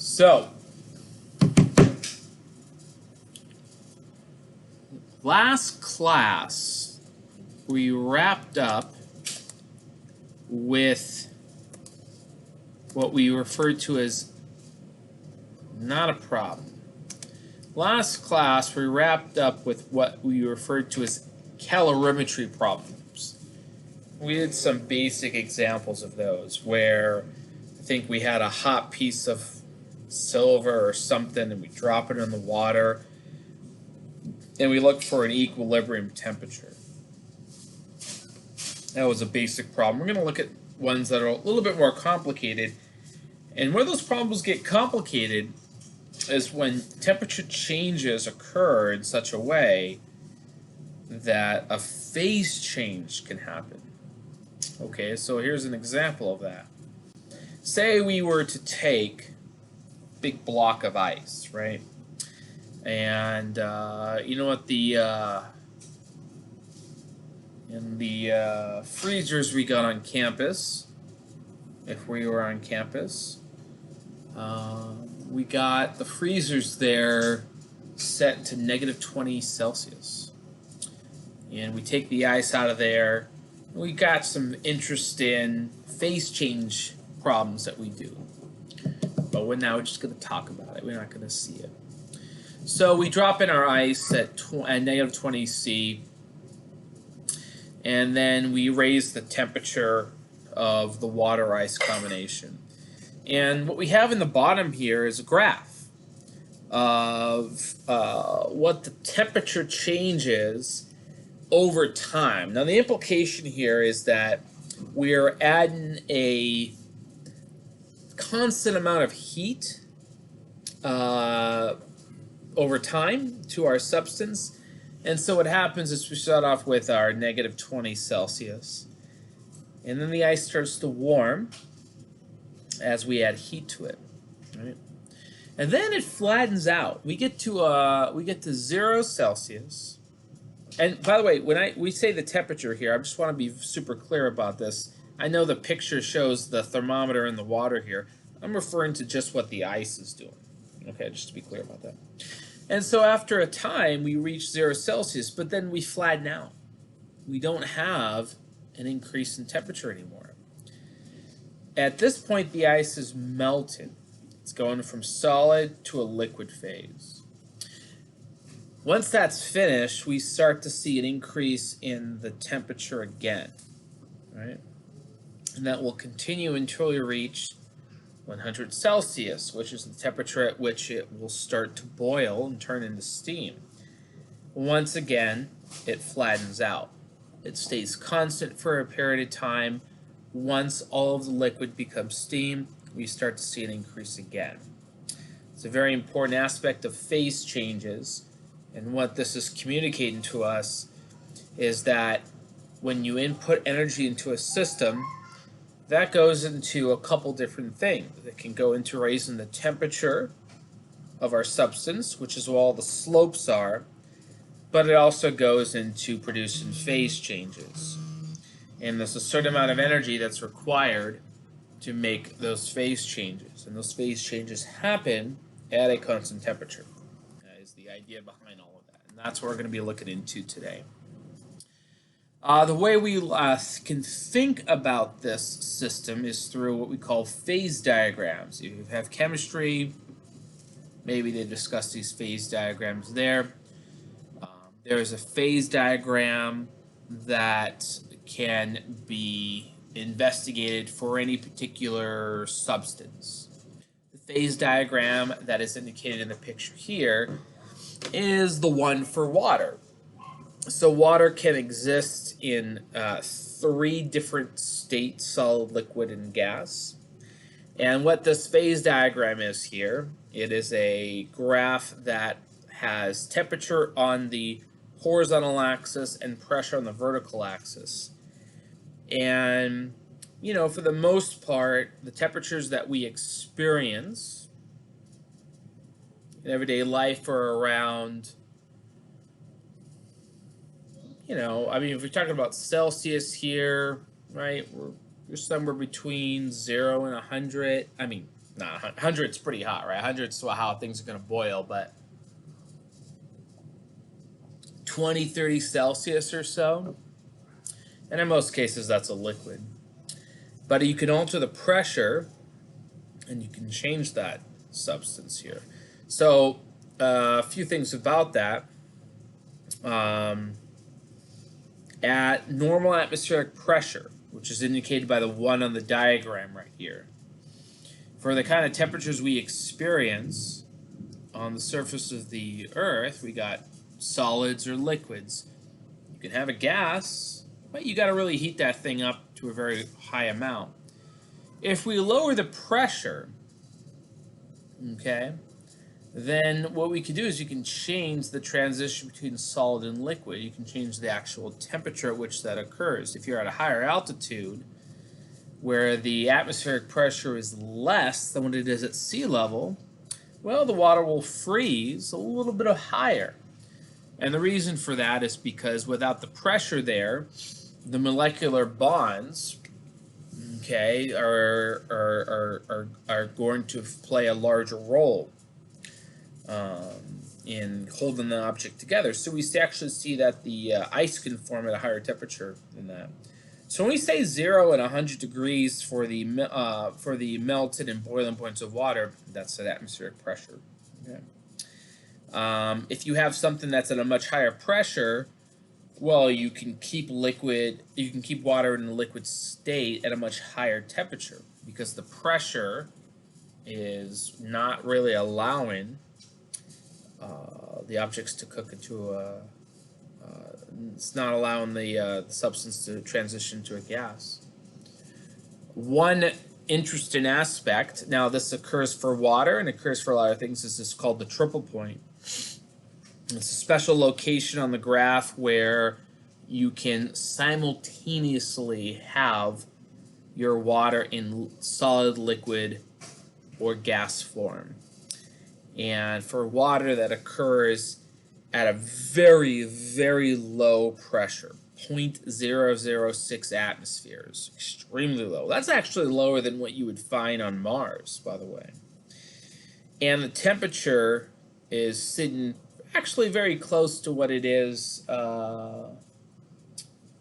So, last class we wrapped up with what we referred to as not a problem. Last class we wrapped up with what we referred to as calorimetry problems. We did some basic examples of those where I think we had a hot piece of silver or something and we drop it in the water and we look for an equilibrium temperature. That was a basic problem. We're going to look at ones that are a little bit more complicated. And where those problems get complicated is when temperature changes occur in such a way that a phase change can happen. Okay, so here's an example of that. Say we were to take a big block of ice, right? And you know what, in the freezers we got on campus, if we were on campus, we got the freezers there set to -20 Celsius. And we take the ice out of there. We got some interesting phase change problems that we do. But we're now just going to talk about it. We're not going to see it. So we drop in our ice at -20 C. And then we raise the temperature of the water-ice combination. And what we have in the bottom here is a graph of what the temperature changes over time. Now the implication here is that we're adding a constant amount of heat over time to our substance. And so what happens is we start off with our -20 Celsius. And then the ice starts to warm as we add heat to it. Right? And then it flattens out. We get to 0 Celsius. And by the way, when we say the temperature here, I just want to be super clear about this. I know the picture shows the thermometer in the water here. I'm referring to just what the ice is doing. Okay, just to be clear about that. And so after a time, we reach 0 Celsius, but then we flatten out. We don't have an increase in temperature anymore. At this point, the ice is melted. It's going from solid to a liquid phase. Once that's finished, we start to see an increase in the temperature again, right? And that will continue until we reach 100 Celsius, which is the temperature at which it will start to boil and turn into steam. Once again, it flattens out. It stays constant for a period of time. Once all of the liquid becomes steam, we start to see an increase again. It's a very important aspect of phase changes. And what this is communicating to us is that when you input energy into a system, that goes into a couple different things. It can go into raising the temperature of our substance, which is where all the slopes are, but it also goes into producing phase changes. And there's a certain amount of energy that's required to make those phase changes. And those phase changes happen at a constant temperature. That is the idea behind all of that. And that's what we're going to be looking into today. The way we can think about this system is through what we call phase diagrams. If you have chemistry, maybe they discuss these phase diagrams there. There's a phase diagram that can be investigated for any particular substance. The phase diagram that is indicated in the picture here is the one for water. So water can exist in 3 different states: solid, liquid, and gas. And what this phase diagram is here, it is a graph that has temperature on the horizontal axis and pressure on the vertical axis. And, you know, for the most part, the temperatures that we experience in everyday life are around, you know, I mean, if we're talking about Celsius here, right, we're somewhere between 0 and 100. I mean, Nah, 100's pretty hot, right? 100's how things are going to boil, but 20, 30 Celsius or so. And in most cases, that's a liquid. But you can alter the pressure, and you can change that substance here. So a few things about that. At normal atmospheric pressure, which is indicated by the 1 on the diagram right here, for the kind of temperatures we experience on the surface of the Earth, we got solids or liquids. You can have a gas, but you got to really heat that thing up to a very high amount. If we lower the pressure, okay, then what we can do is you can change the transition between solid and liquid. You can change the actual temperature at which that occurs. If you're at a higher altitude, where the atmospheric pressure is less than what it is at sea level, well, the water will freeze a little bit higher. And the reason for that is because without the pressure there, the molecular bonds, okay, are going to play a larger role in holding the object together. So we actually see that the ice can form at a higher temperature than that. So when we say 0 and 100 degrees for the melted and boiling points of water, that's at atmospheric pressure. Okay. If you have something that's at a much higher pressure, well, you can keep water in a liquid state at a much higher temperature because the pressure is not really allowing the objects to cook into it's not allowing the substance to transition to a gas. One interesting aspect, now this occurs for water and occurs for a lot of things, is this called the triple point. It's a special location on the graph where you can simultaneously have your water in solid, liquid, or gas form. And for water, that occurs at a very, very low pressure, 0.006 atmospheres, extremely low. That's actually lower than what you would find on Mars, by the way. And the temperature is sitting actually very close to what it is,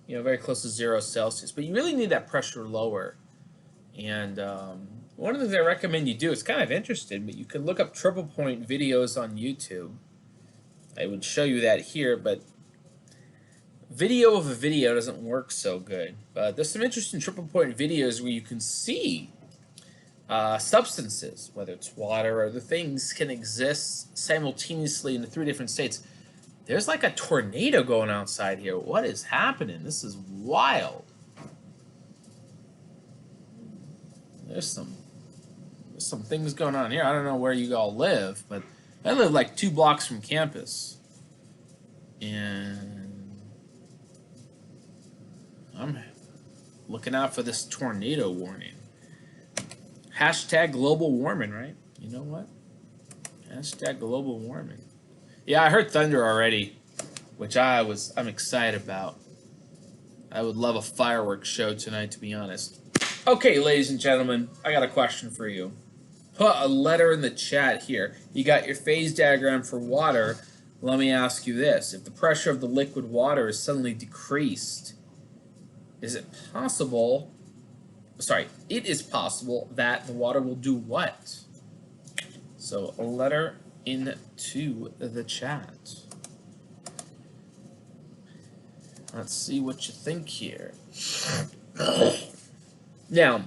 very close to 0 Celsius. But you really need that pressure lower. And one of the things I recommend you do, it's kind of interesting, but you can look up triple point videos on YouTube. I would show you that here, but video of a video doesn't work so good. But there's some interesting triple point videos where you can see substances, whether it's water or other things, can exist simultaneously in the 3 different states. There's like a tornado going outside here. What is happening? This is wild. There's some things going on here. I don't know where you all live, but I live like 2 blocks from campus. And I'm looking out for this tornado warning. Hashtag global warming, right? You know what? Hashtag global warming. Yeah, I heard thunder already, which I'm excited about. I would love a fireworks show tonight, to be honest. Okay, ladies and gentlemen, I got a question for you. Put a letter in the chat here. You got your phase diagram for water. Let me ask you this. If the pressure of the liquid water is suddenly decreased, is it possible... it is possible that the water will do what? So a letter into the chat. Let's see what you think here. Now,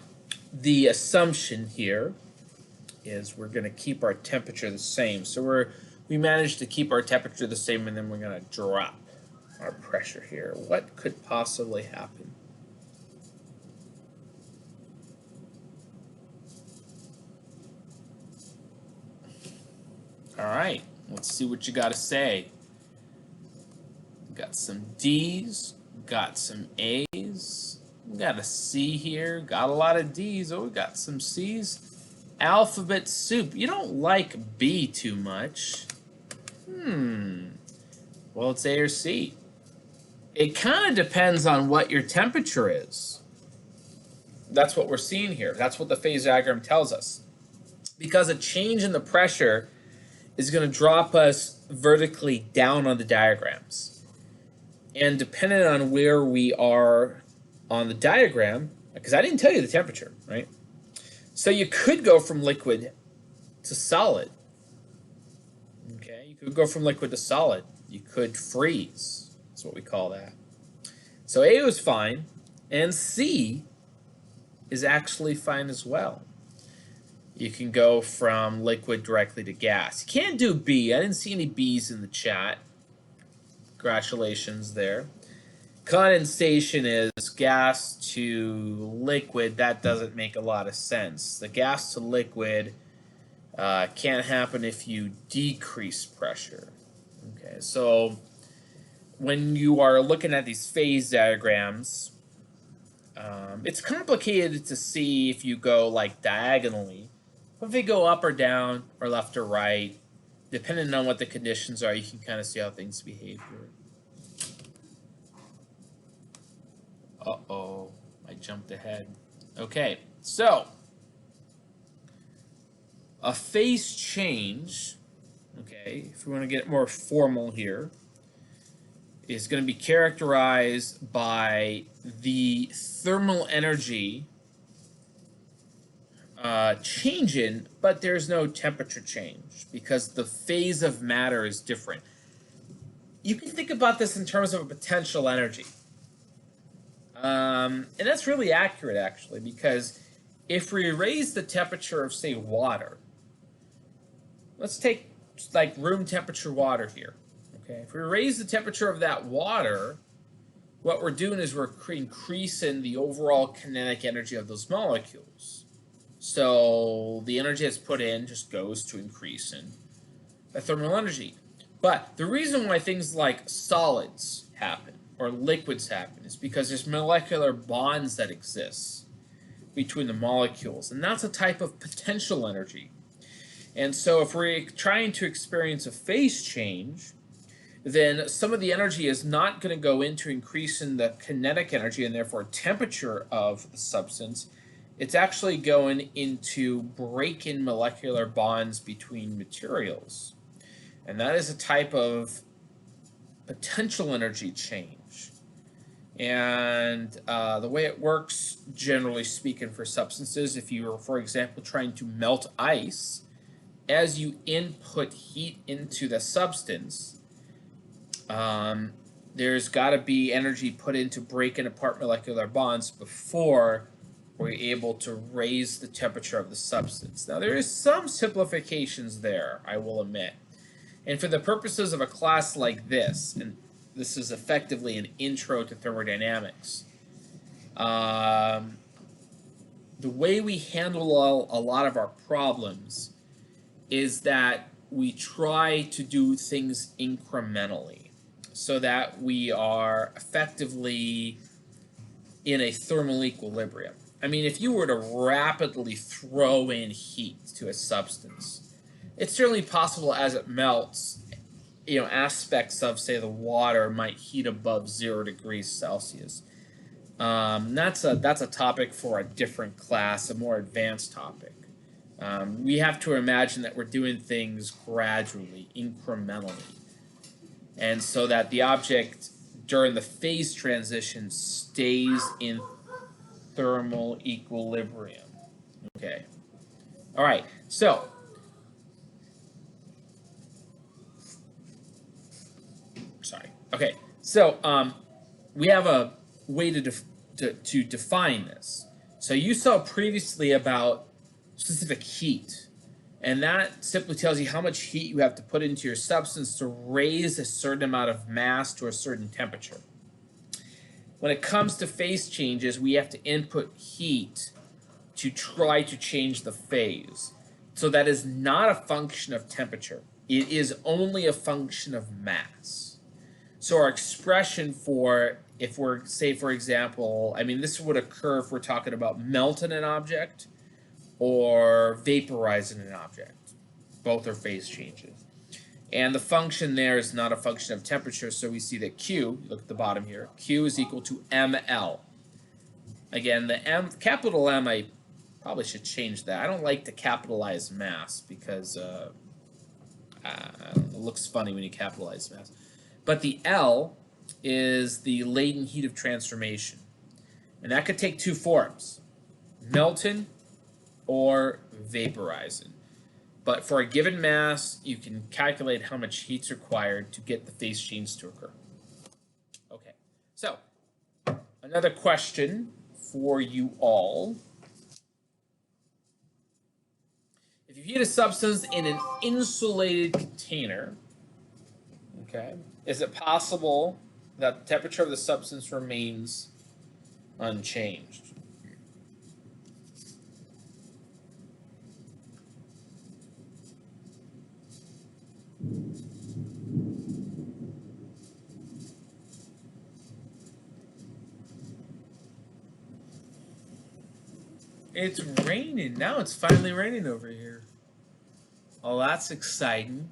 the assumption here is we're going to keep our temperature the same. So we managed to keep our temperature the same, and then we're going to drop our pressure here. What could possibly happen? All right, let's see what you got to say. Got some D's, got some A's, we got a C here, got a lot of D's. Oh, we got some C's. Alphabet soup. You don't like B too much. Well, it's A or C. It kind of depends on what your temperature is. That's what we're seeing here. That's what the phase diagram tells us. because a change in the pressure is going to drop us vertically down on the diagrams. And depending on where we are on the diagram, because I didn't tell you the temperature, right? So you could go from liquid to solid. Okay, you could go from liquid to solid. You could freeze. That's what we call that. So A was fine, and C is actually fine as well. You can go from liquid directly to gas. You can't do B. I didn't see any B's in the chat. Congratulations there. Condensation is gas to liquid. That doesn't make a lot of sense. The gas to liquid can't happen if you decrease pressure. Okay, so when you are looking at these phase diagrams, it's complicated to see if you go like diagonally. But if they go up or down or left or right, depending on what the conditions are, you can kind of see how things behave here. Uh-oh, I jumped ahead. Okay, so a phase change, okay, if we want to get more formal here, is going to be characterized by the thermal energy changing, but there's no temperature change because the phase of matter is different. You can think about this in terms of a potential energy. And that's really accurate, actually, because if we raise the temperature of, say, water, let's take like room temperature water here. Okay, if we raise the temperature of that water, what we're doing is we're increasing the overall kinetic energy of those molecules. So the energy that's put in just goes to increasing the thermal energy. But the reason why things like solids happen or liquids happen is because there's molecular bonds that exist between the molecules, and that's a type of potential energy. And so if we're trying to experience a phase change, then some of the energy is not going to go into increasing the kinetic energy and therefore temperature of the substance. It's actually going into breaking molecular bonds between materials. And that is a type of potential energy change. And the way it works, generally speaking, for substances, if you are, for example, trying to melt ice, as you input heat into the substance, there's got to be energy put into breaking apart molecular bonds before we're able to raise the temperature of the substance. Now, there is some simplifications there, I will admit. And for the purposes of a class like this, and this is effectively an intro to thermodynamics, the way we handle a lot of our problems is that we try to do things incrementally so that we are effectively in a thermal equilibrium. I mean, if you were to rapidly throw in heat to a substance, it's certainly possible as it melts, aspects of, say, the water might heat above 0 degrees Celsius. That's a topic for a different class, a more advanced topic. We have to imagine that we're doing things gradually, incrementally, and so that the object during the phase transition stays in thermal equilibrium. Okay. All right. So okay. So we have a way to define this. So you saw previously about specific heat, and that simply tells you how much heat you have to put into your substance to raise a certain amount of mass to a certain temperature. When it comes to phase changes, we have to input heat to try to change the phase. So that is not a function of temperature. It is only a function of mass. So our expression for, if we're, say, for example, I mean, this would occur if we're talking about melting an object or vaporizing an object. Both are phase changes. And the function there is not a function of temperature, so we see that Q, look at the bottom here, Q is equal to mL. Again, the capital M I Probably should change that. I don't like to capitalize mass because it looks funny when you capitalize mass. But the L is the latent heat of transformation. And that could take two forms, melting or vaporizing. But for a given mass, you can calculate how much heat's required to get the phase change to occur. Okay, so another question for you all. If you heat a substance in an insulated container, okay, is it possible that the temperature of the substance remains unchanged? It's raining. Now it's finally raining over here. Oh, that's exciting.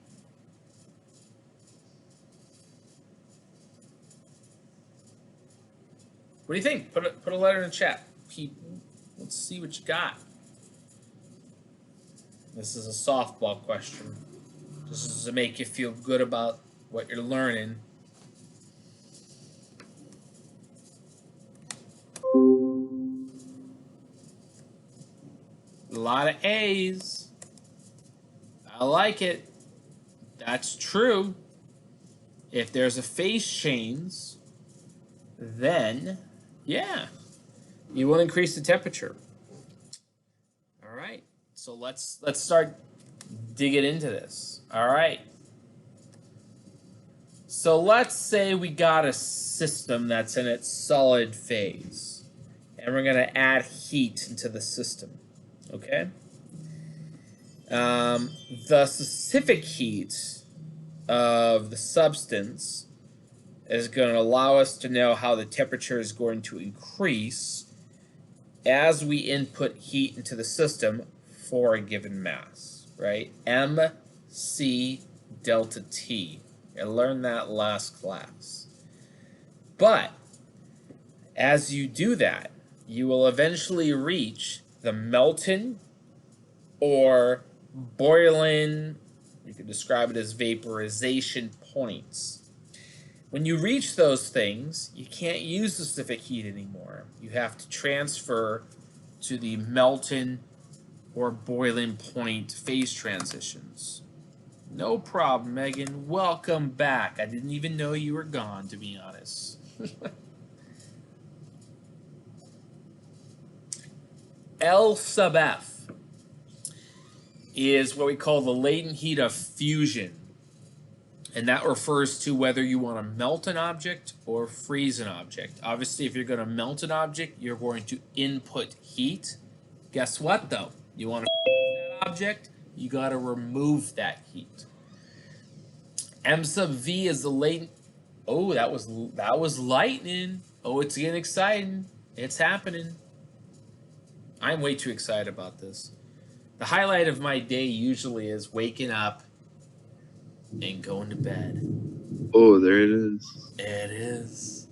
What do you think? Put a letter in the chat, people. Let's see what you got. This is a softball question. This is to make you feel good about what you're learning. A lot of A's. I like it. That's true. If there's a phase change, then yeah, you will increase the temperature. All right. So let's start digging into this. All right. So let's say we got a system that's in its solid phase, and we're going to add heat into the system. Okay? The specific heat of the substance is going to allow us to know how the temperature is going to increase as we input heat into the system for a given mass, right? MC delta T. I learned that last class. But as you do that, you will eventually reach the melting or boiling, you could describe it as vaporization points. When you reach those things, you can't use the specific heat anymore. You have to transfer to the melting or boiling point phase transitions. No problem, Megan. Welcome back. I didn't even know you were gone, to be honest. L sub F is what we call the latent heat of fusion. And that refers to whether you want to melt an object or freeze an object. Obviously, if you're going to melt an object, you're going to input heat. Guess what, though? You want to freeze that object, you got to remove that heat. M sub V is the latent. Oh, that was lightning. Oh, it's getting exciting. It's happening. I'm way too excited about this. The highlight of my day usually is waking up and going to bed. Oh, there it is. It is.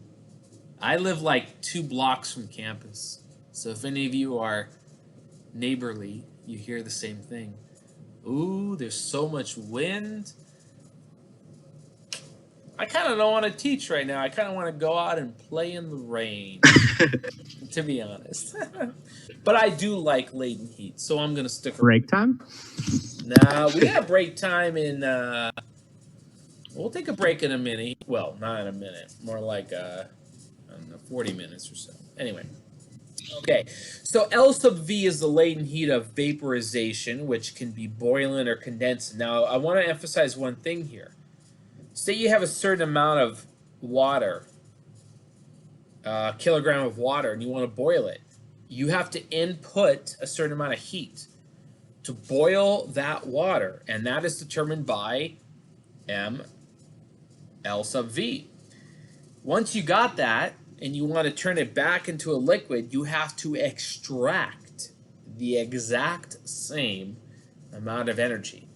I live like 2 blocks from campus. So if any of you are neighborly, you hear the same thing. Ooh, there's so much wind. I kind of don't want to teach right now. I kind of want to go out and play in the rain, to be honest. But I do like latent heat, so I'm going to stick around. Break time? Nah, we got break time in, we'll take a break in a minute. Well, not in a minute. More like, I don't know, 40 minutes or so. Anyway. Okay, so L sub V is the latent heat of vaporization, which can be boiling or condensing. Now, I want to emphasize one thing here. Say you have a certain amount of water, a kilogram of water, and you want to boil it. You have to input a certain amount of heat to boil that water, and that is determined by M L sub V. Once you got that, and you want to turn it back into a liquid, you have to extract the exact same amount of energy.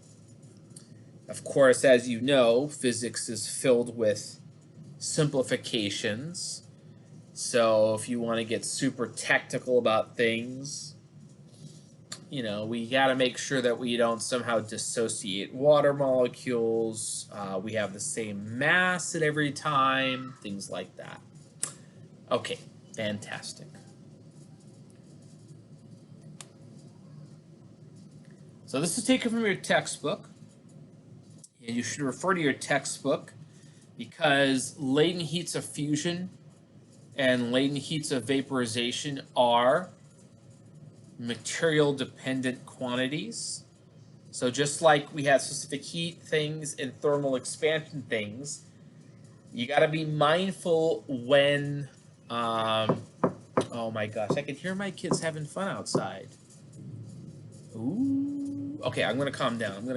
Of course, as you know, physics is filled with simplifications. So if you want to get super technical about things, you know, we got to make sure that we don't somehow dissociate water molecules. We have the same mass at every time, things like that. Okay, fantastic. So this is taken from your textbook, and you should refer to your textbook because latent heats of fusion and latent heats of vaporization are material-dependent quantities. So just like we have specific heat things and thermal expansion things, you got to be mindful when, oh my gosh, I can hear my kids having fun outside. Ooh. Okay, I'm going to calm down.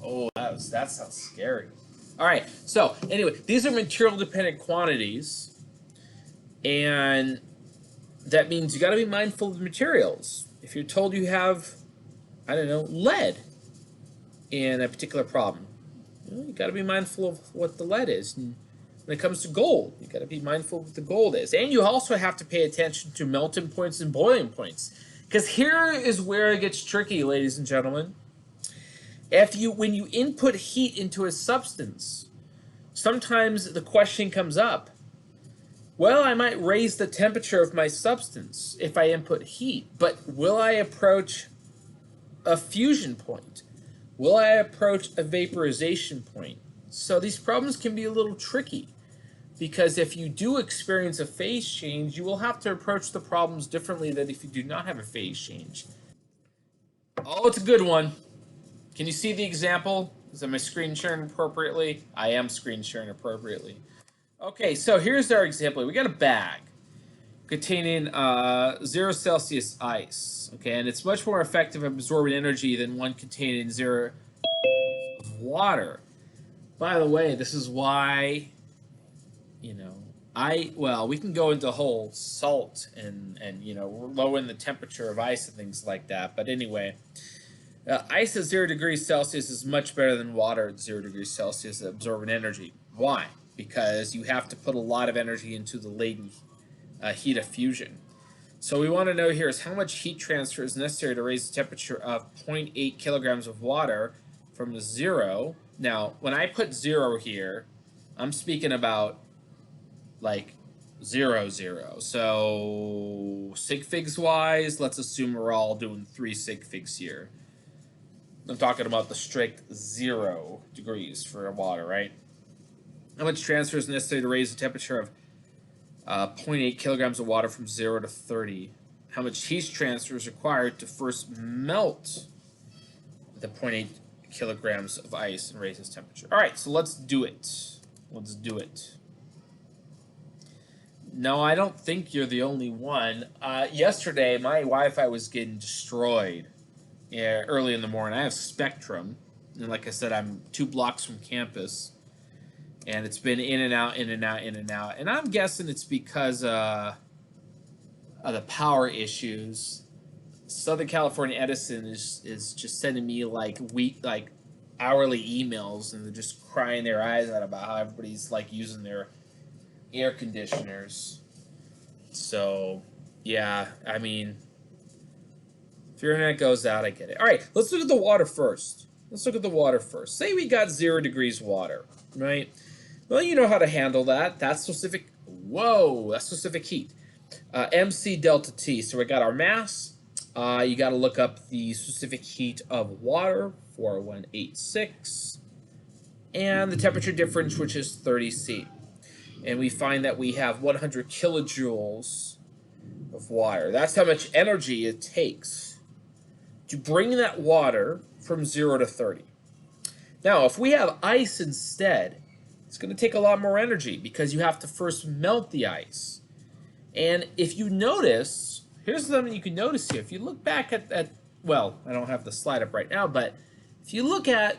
Oh, that sounds scary. All right, so anyway, these are material-dependent quantities, and that means you got to be mindful of the materials. If you're told you have, I don't know, lead in a particular problem, you got to be mindful of what the lead is. And when it comes to gold, you got to be mindful of what the gold is. And you also have to pay attention to melting points and boiling points. Because here is where it gets tricky, ladies and gentlemen. When you input heat into a substance, sometimes the question comes up, well, I might raise the temperature of my substance if I input heat, but will I approach a fusion point? Will I approach a vaporization point? So these problems can be a little tricky because if you do experience a phase change, you will have to approach the problems differently than if you do not have a phase change. Oh, it's a good one. Can you see the example? Is my screen sharing appropriately? I am screen sharing appropriately. Okay, so here's our example. We got a bag containing 0 Celsius ice. Okay, and it's much more effective at absorbing energy than one containing 0 water. By the way, this is why, you know, we can go into whole salt and you know, lowering the temperature of ice and things like that. But anyway, ice at 0 degrees Celsius is much better than water at 0 degrees Celsius at absorbing energy. Why? Because you have to put a lot of energy into the latent heat of fusion. So we want to know here is how much heat transfer is necessary to raise the temperature of 0.8 kilograms of water from 0. Now, when I put 0 here, I'm speaking about like 0, 0. So sig figs wise, let's assume we're all doing 3 sig figs here. I'm talking about the strict 0 degrees for water, right? How much transfer is necessary to raise the temperature of 0.8 kilograms of water from 0 to 30? How much heat transfer is required to first melt the 0.8 kilograms of ice and raise its temperature? All right, so let's do it. No, I don't think you're the only one. Yesterday, my Wi-Fi was getting destroyed early in the morning. I have Spectrum, and like I said, I'm 2 blocks from campus. And it's been in and out. And I'm guessing it's because of the power issues. Southern California Edison is just sending me like hourly emails, and they're just crying their eyes out about how everybody's like using their air conditioners. So, yeah, I mean, if your internet goes out, I get it. All right, let's look at the water first. Say we got 0 degrees water, right? Well, you know how to handle that. That's specific heat. MC delta T. So we got our mass. You got to look up the specific heat of water, 4186. And the temperature difference, which is 30 C. And we find that we have 100 kilojoules of water. That's how much energy it takes to bring that water from 0 to 30. Now, if we have ice instead, it's going to take a lot more energy because you have to first melt the ice. And if you notice, here's something you can notice here. If you look back at well, I don't have the slide up right now, but if you look at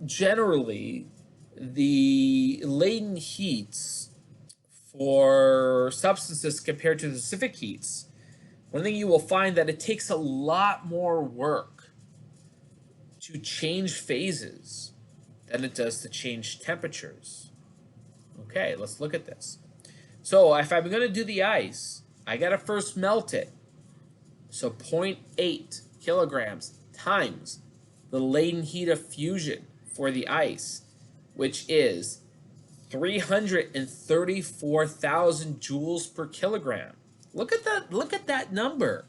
generally the latent heats for substances compared to the specific heats, one thing you will find that it takes a lot more work to change phases than it does to change temperatures. Okay, let's look at this. So if I'm going to do the ice, I got to first melt it. So 0.8 kilograms times the latent heat of fusion for the ice, which is 334,000 joules per kilogram. Look at that number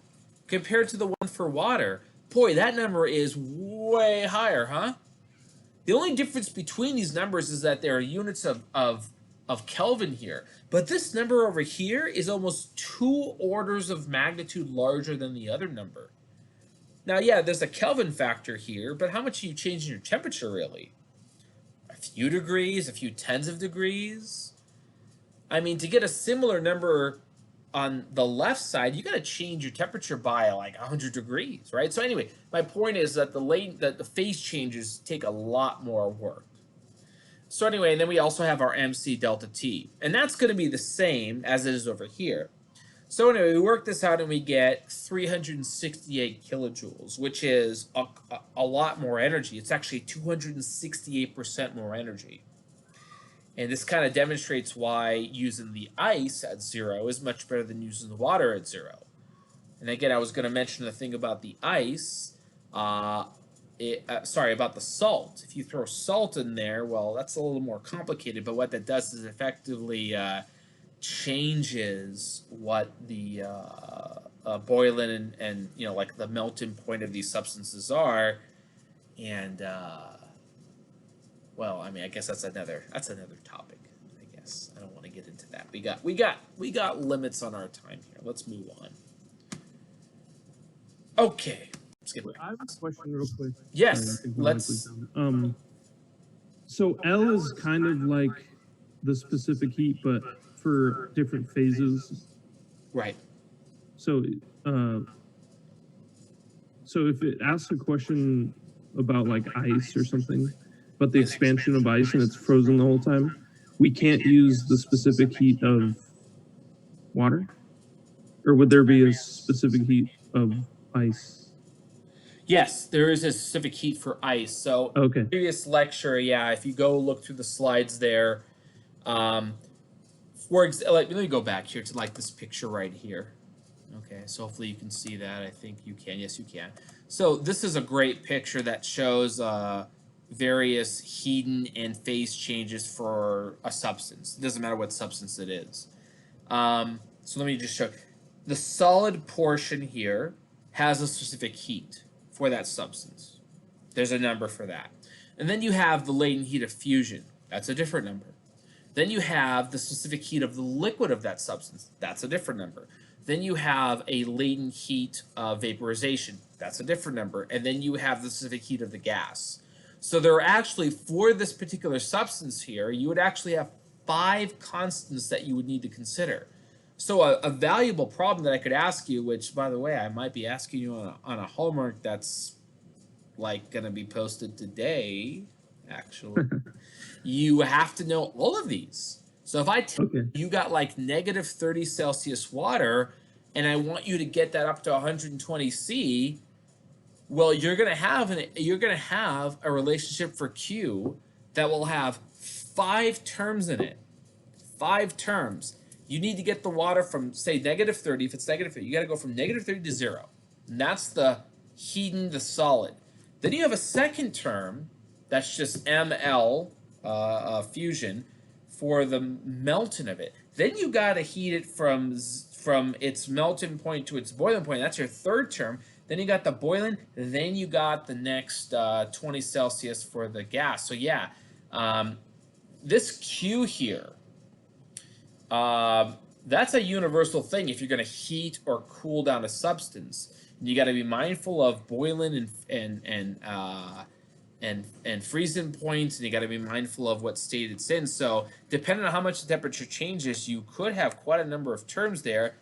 compared to the one for water. Boy, that number is way higher, huh? The only difference between these numbers is that there are units of Kelvin here. But this number over here is almost 2 orders of magnitude larger than the other number. Now, yeah, there's a Kelvin factor here, but how much are you changing your temperature, really? A few degrees, a few tens of degrees? I mean, to get a similar number on the left side, you got to change your temperature by like 100 degrees, right? So anyway, my point is that the phase changes take a lot more work. So anyway, and then we also have our MC delta T, and that's going to be the same as it is over here. So anyway, we work this out and we get 368 kilojoules, which is a lot more energy. It's actually 268% more energy. And this kind of demonstrates why using the ice at 0 is much better than using the water at 0. And again, I was going to mention the thing about the ice, about the salt. If you throw salt in there, well, that's a little more complicated, but what that does is effectively changes what the boiling and like the melting point of these substances are, and well, I mean, I guess that's another topic. I guess I don't want to get into that. We got limits on our time here. Let's move on. Okay. I have a question real quick. Yes, let's. So L is kind of like the specific heat, but for different phases. Right. So, so if it asks a question about like ice or something, but the expansion of ice and it's frozen the whole time, we can't use the specific heat of water? Or would there be a specific heat of ice? Yes, there is a specific heat for ice. So okay. Previous lecture, yeah, if you go look through the slides there, let me go back here to like this picture right here. Okay, so hopefully you can see that. I think you can. Yes, you can. So this is a great picture that shows various heating and phase changes for a substance. It doesn't matter what substance it is. So let me just show. The solid portion here has a specific heat for that substance. There's a number for that. And then you have the latent heat of fusion. That's a different number. Then you have the specific heat of the liquid of that substance. That's a different number. Then you have a latent heat of vaporization. That's a different number. And then you have the specific heat of the gas. So there are actually, for this particular substance here, you would actually have 5 constants that you would need to consider. So a valuable problem that I could ask you, which, by the way, I might be asking you on a homework that's like going to be posted today, actually, you have to know all of these. So if I tell you got like negative 30 Celsius water, and I want you to get that up to 120 C, well, you're going to have a relationship for Q that will have 5 terms in it. 5 terms. You need to get the water from, say, negative 30. If it's negative 30, you got to go from negative 30 to 0. And that's the heating the solid. Then you have a second term that's just ML fusion for the melting of it. Then you got to heat it from its melting point to its boiling point. That's your third term. Then you got the boiling. Then you got the next 20 Celsius for the gas. So yeah, this Q here, that's a universal thing if you're going to heat or cool down a substance. You got to be mindful of boiling and freezing points, and you got to be mindful of what state it's in. So depending on how much the temperature changes, you could have quite a number of terms there.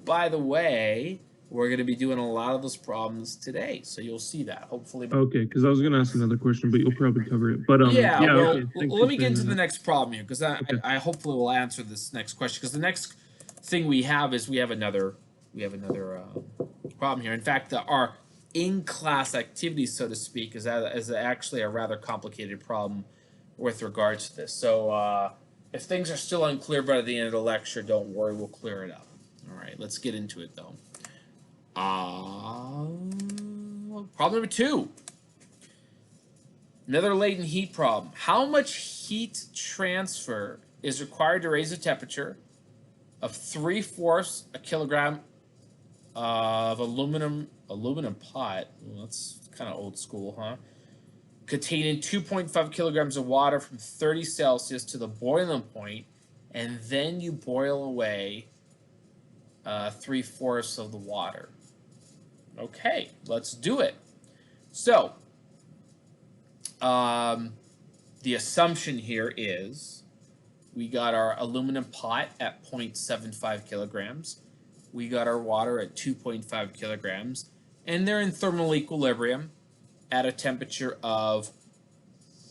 By the way, we're going to be doing a lot of those problems today, so you'll see that, hopefully. Okay, because I was going to ask another question, but you'll probably cover it. But yeah, well, okay. Let me get into the next problem here, because I hopefully will answer this next question, because the next thing we have another problem here. In fact, our in-class activity, so to speak, is actually a rather complicated problem with regards to this. So if things are still unclear by the end of the lecture, don't worry, we'll clear it up. All right, let's get into it, though. Problem number 2. Another latent heat problem. How much heat transfer is required to raise the temperature of 3/4 a kilogram of aluminum pot? Well, that's kind of old school, huh? Containing 2.5 kilograms of water from 30 Celsius to the boiling point, and then you boil away 3/4 of the water. Okay, let's do it. So, the assumption here is we got our aluminum pot at 0.75 kilograms. We got our water at 2.5 kilograms, and they're in thermal equilibrium at a temperature of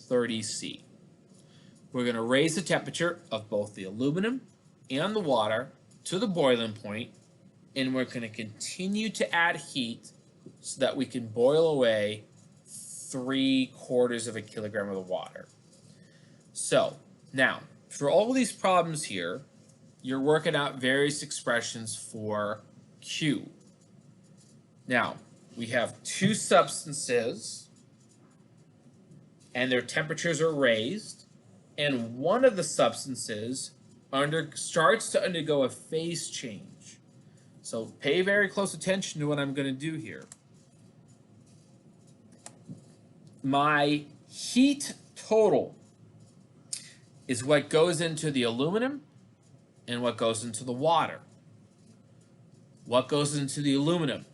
30 C. We're going to raise the temperature of both the aluminum and the water to the boiling point, and we're going to continue to add heat so that we can boil away 3/4 of a kilogram of the water. So now, for all these problems here, you're working out various expressions for Q. Now, we have 2 substances, and their temperatures are raised, and one of the substances starts to undergo a phase change. So pay very close attention to what I'm going to do here. My heat total is what goes into the aluminum and what goes into the water. What goes into the aluminum?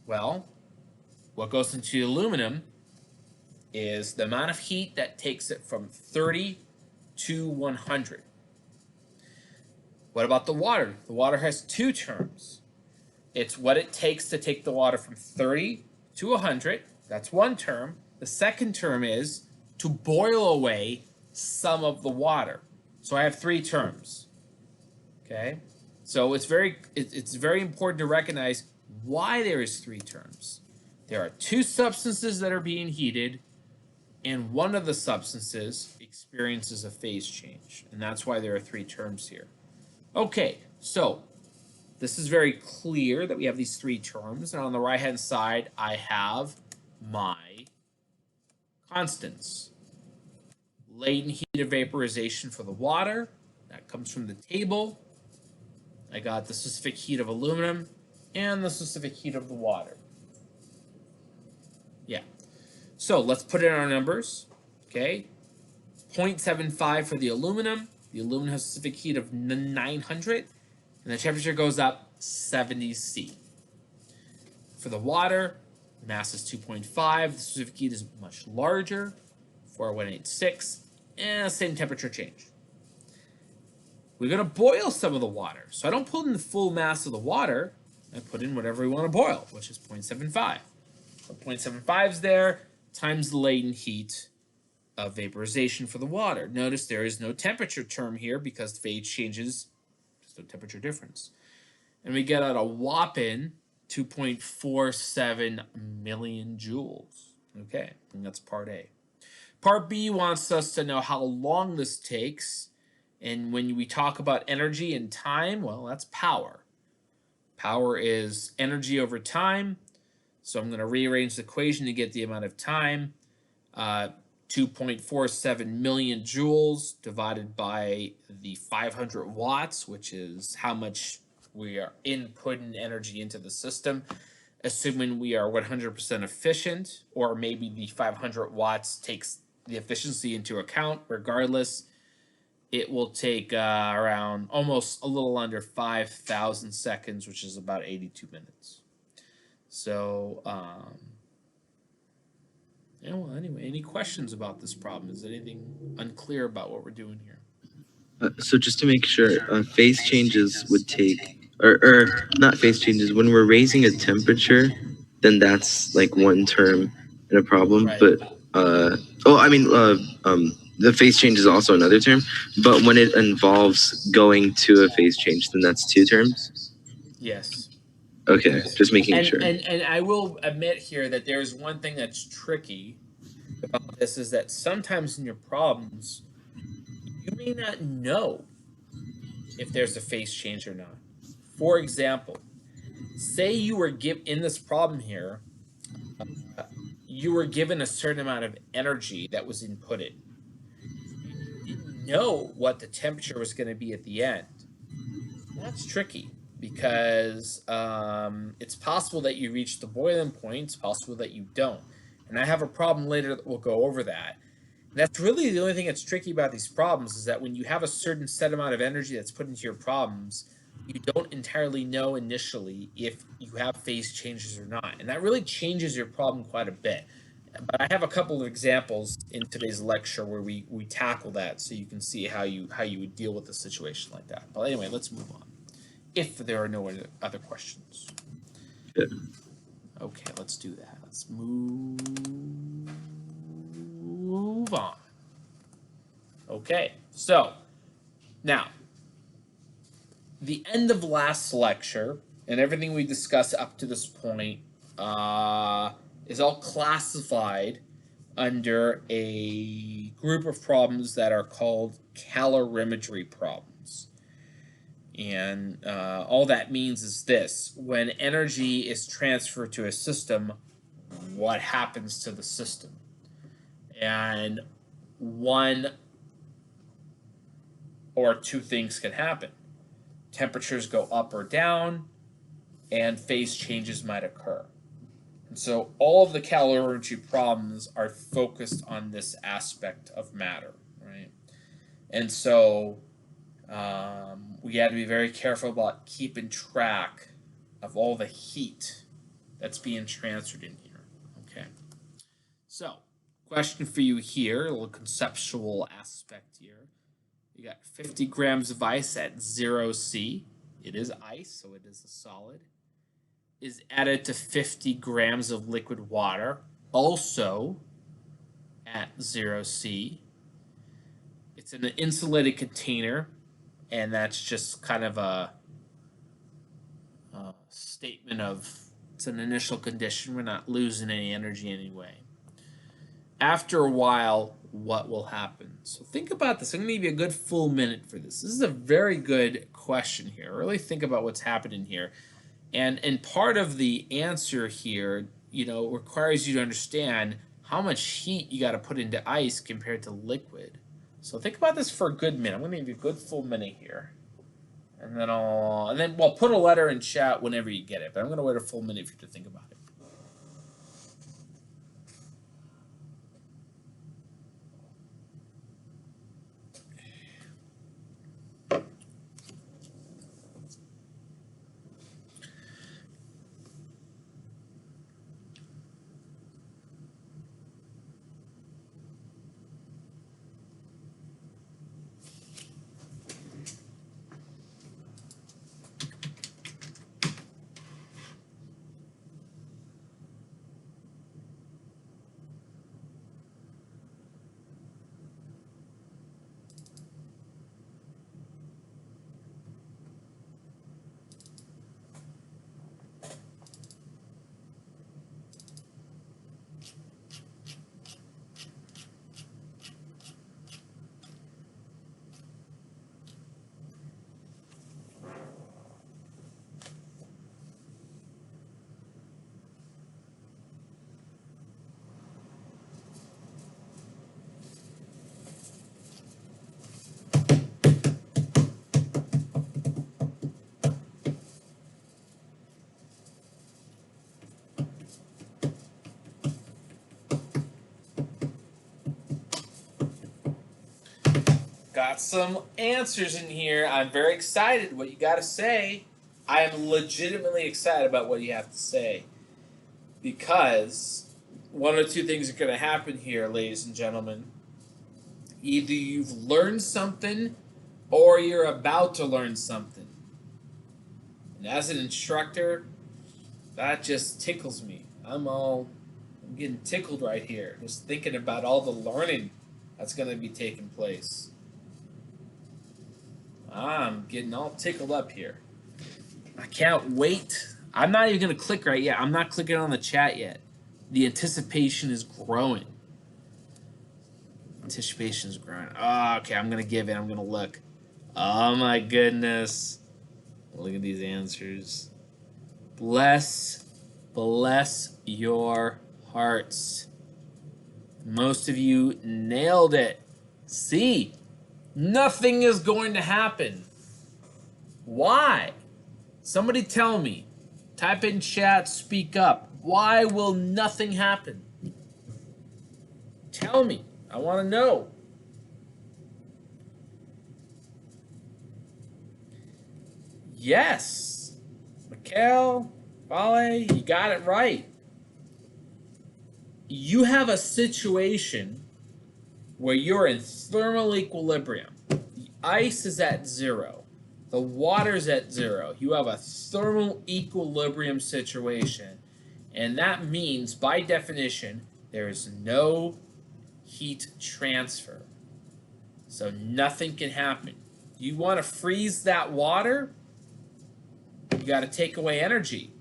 Well, what goes into the aluminum is the amount of heat that takes it from 30 to 100. What about the water? The water has 2 terms. It's what it takes to take the water from 30 to 100. That's one term. The second term is to boil away some of the water. So I have 3 terms. Okay? So it's very important to recognize why there is 3 terms. There are 2 substances that are being heated, and one of the substances experiences a phase change. And that's why there are 3 terms here. Okay, so this is very clear that we have these 3 terms. And on the right-hand side, I have my constants. Latent heat of vaporization for the water. That comes from the table. I got the specific heat of aluminum and the specific heat of the water. Yeah. So let's put in our numbers. Okay. 0.75 for the aluminum. The aluminum has a specific heat of 900, and the temperature goes up 70 C. For the water, the mass is 2.5. The specific heat is much larger, 4186, and same temperature change. We're going to boil some of the water. So I don't put in the full mass of the water. I put in whatever we want to boil, which is 0.75. So 0.75 is there, times the latent heat of vaporization for the water. Notice there is no temperature term here because the phase changes, there's no temperature difference. And we get out a whopping 2.47 million joules. Okay, and that's part A. Part B wants us to know how long this takes. And when we talk about energy and time, well, that's power. Power is energy over time. So I'm going to rearrange the equation to get the amount of time. 2.47 million joules divided by the 500 watts, which is how much we are inputting energy into the system, assuming we are 100% efficient, or maybe the 500 watts takes the efficiency into account. Regardless, it will take around almost a little under 5,000 seconds, which is about 82 minutes. So, yeah, well, anyway, any questions about this problem? Is there anything unclear about what we're doing here? So just to make sure, phase changes would take, or not phase changes, when we're raising a temperature, then that's like one term in a problem. Right. But, the phase change is also another term. But when it involves going to a phase change, then that's 2 terms? Yes. Okay, Yes. just making sure. And I will admit here that there's one thing that's tricky about this is that sometimes in your problems, you may not know if there's a phase change or not. For example, say you were in this problem here, you were given a certain amount of energy that was inputted. You didn't know what the temperature was going to be at the end. That's tricky because it's possible that you reach the boiling point. It's possible that you don't. And I have a problem later that we'll go over that. And that's really the only thing that's tricky about these problems is that when you have a certain set amount of energy that's put into your problems, you don't entirely know initially if you have phase changes or not. And that really changes your problem quite a bit. But I have a couple of examples in today's lecture where we tackle that so you can see how you would deal with a situation like that. But anyway, let's move on. If there are no other questions. Yeah. Okay, let's do that. Let's move on. Okay, so now the end of last lecture and everything we discussed up to this point is all classified under a group of problems that are called calorimetry problems. And all that means is this: when energy is transferred to a system, what happens to the system? And one or two things can happen. Temperatures go up or down, and phase changes might occur. And so all of the calorimetry problems are focused on this aspect of matter, right? And so we got to be very careful about keeping track of all the heat that's being transferred in here. Okay. So, question for you here, a little conceptual aspect here. You got 50 grams of ice at 0 C. It is ice, so it is a solid. Is added to 50 grams of liquid water, also at 0 C. It's in an insulated container, and that's just kind of a statement of it's an initial condition. We're not losing any energy anyway. After a while, what will happen? So think about this. I'm going to give you a good full minute for this. This is a very good question here. Really think about what's happening here. And part of the answer here, requires you to understand how much heat you got to put into ice compared to liquid. So think about this for a good minute. I'm going to give you a good full minute here. And then we'll put a letter in chat whenever you get it. But I'm going to wait a full minute for you to think about it. Got some answers in here. I'm very excited what you got to say. I am legitimately excited about what you have to say. Because one or two things are going to happen here, ladies and gentlemen. Either you've learned something or you're about to learn something. And as an instructor, that just tickles me. I'm getting tickled right here, just thinking about all the learning that's going to be taking place. I'm getting all tickled up here. I can't wait. I'm not even going to click right yet. I'm not clicking on the chat yet. The anticipation is growing. Anticipation is growing. Oh, okay, I'm going to give it. I'm going to look. Oh, my goodness. Look at these answers. Bless your hearts. Most of you nailed it. C. Nothing is going to happen. Why? Somebody tell me. Type in chat, speak up. Why will nothing happen? Tell me. I want to know. Yes. Mikhail, Vale, you got it right. You have a situation where you're in thermal equilibrium. The ice is at 0. The water's at 0. You have a thermal equilibrium situation. And that means, by definition, there is no heat transfer. So nothing can happen. You want to freeze that water? You got to take away energy.